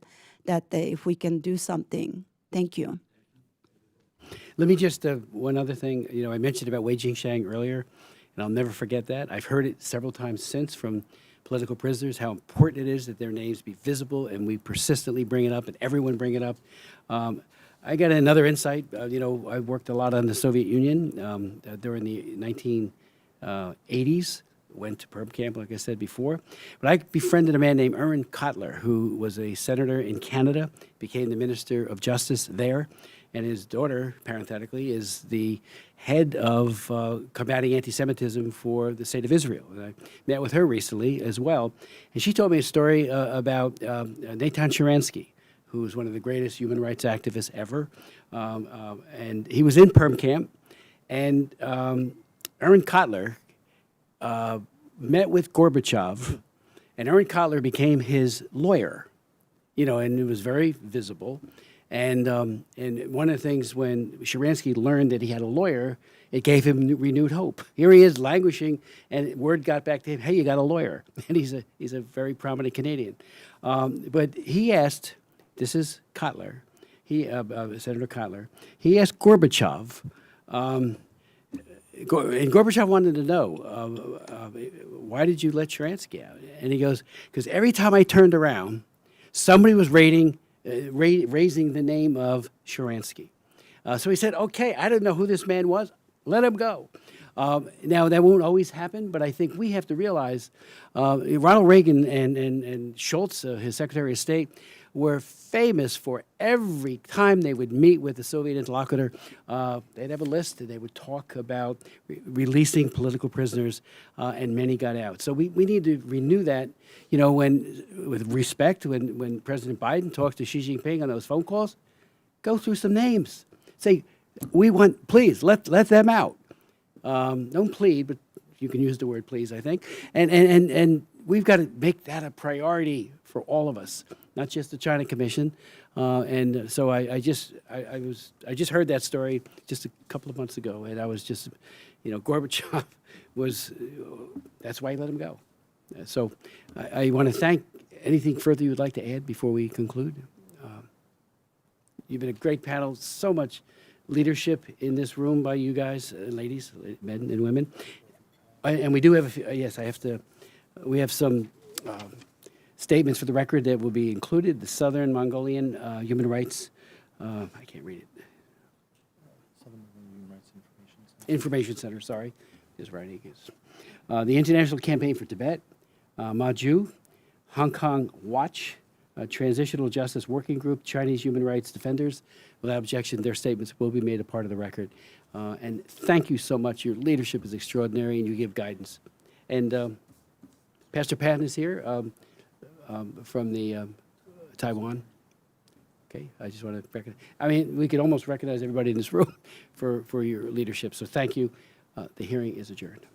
[SPEAKER 9] that if we can do something. Thank you.
[SPEAKER 1] Let me just, one other thing, I mentioned about Wei Jingsheng earlier, and I'll never forget that. I've heard it several times since from political prisoners, how important it is that their names be visible, and we persistently bring it up, and everyone bring it up. I got another insight. I worked a lot on the Soviet Union during the 1980s. Went to Perm camp, like I said before. But I befriended a man named Aaron Kotler, who was a senator in Canada, became the Minister of Justice there, and his daughter, parenthetically, is the head of combating anti-Semitism for the State of Israel. And I met with her recently as well, and she told me a story about Natan Sharansky, who was one of the greatest human rights activists ever, and he was in Perm camp, and Aaron Kotler met with Gorbachev, and Aaron Kotler became his lawyer, and it was very visible. And one of the things when Sharansky learned that he had a lawyer, it gave him renewed hope. Here he is languishing, and word got back to him, hey, you got a lawyer. And he's a very prominent Canadian. But he asked, this is Kotler, Senator Kotler, he asked Gorbachev, and Gorbachev wanted to know, why did you let Sharansky out? And he goes, because every time I turned around, somebody was raising the name of Sharansky. So he said, okay, I don't know who this man was. Let him go. Now, that won't always happen, but I think we have to realize Ronald Reagan and Schultz, his Secretary of State, were famous for every time they would meet with the Soviet interlocutor, they'd have a list and they would talk about releasing political prisoners, and many got out. So we need to renew that, you know, with respect, when President Biden talks to Xi Jinping on those phone calls, go through some names. Say, please, let them out. Don't plead, but you can use the word please, I think. And we've got to make that a priority for all of us, not just the China Commission. And so I just heard that story just a couple of months ago, and I was just, you know, Gorbachev that's why he let him go. So I want to thank. Anything further you would like to add before we conclude? You've been a great panel. So much leadership in this room by you guys, ladies, men and women. And we do have, we have some statements for the record that will be included. The Southern Mongolian Human Rights, I can't read it. Southern Mongolian Human Rights Information Center, sorry. His writing is. The International Campaign for Tibet, Maju, Hong Kong Watch, Transitional Justice Working Group, Chinese Human Rights Defenders. Without objection, their statements will be made a part of the record. And thank you so much. Your leadership is extraordinary, and you give guidance. And Pastor Patton is here from the Taiwan. Okay, I just want to recognize. I mean, we could almost recognize everybody in this room for your leadership. So thank you. The hearing is adjourned.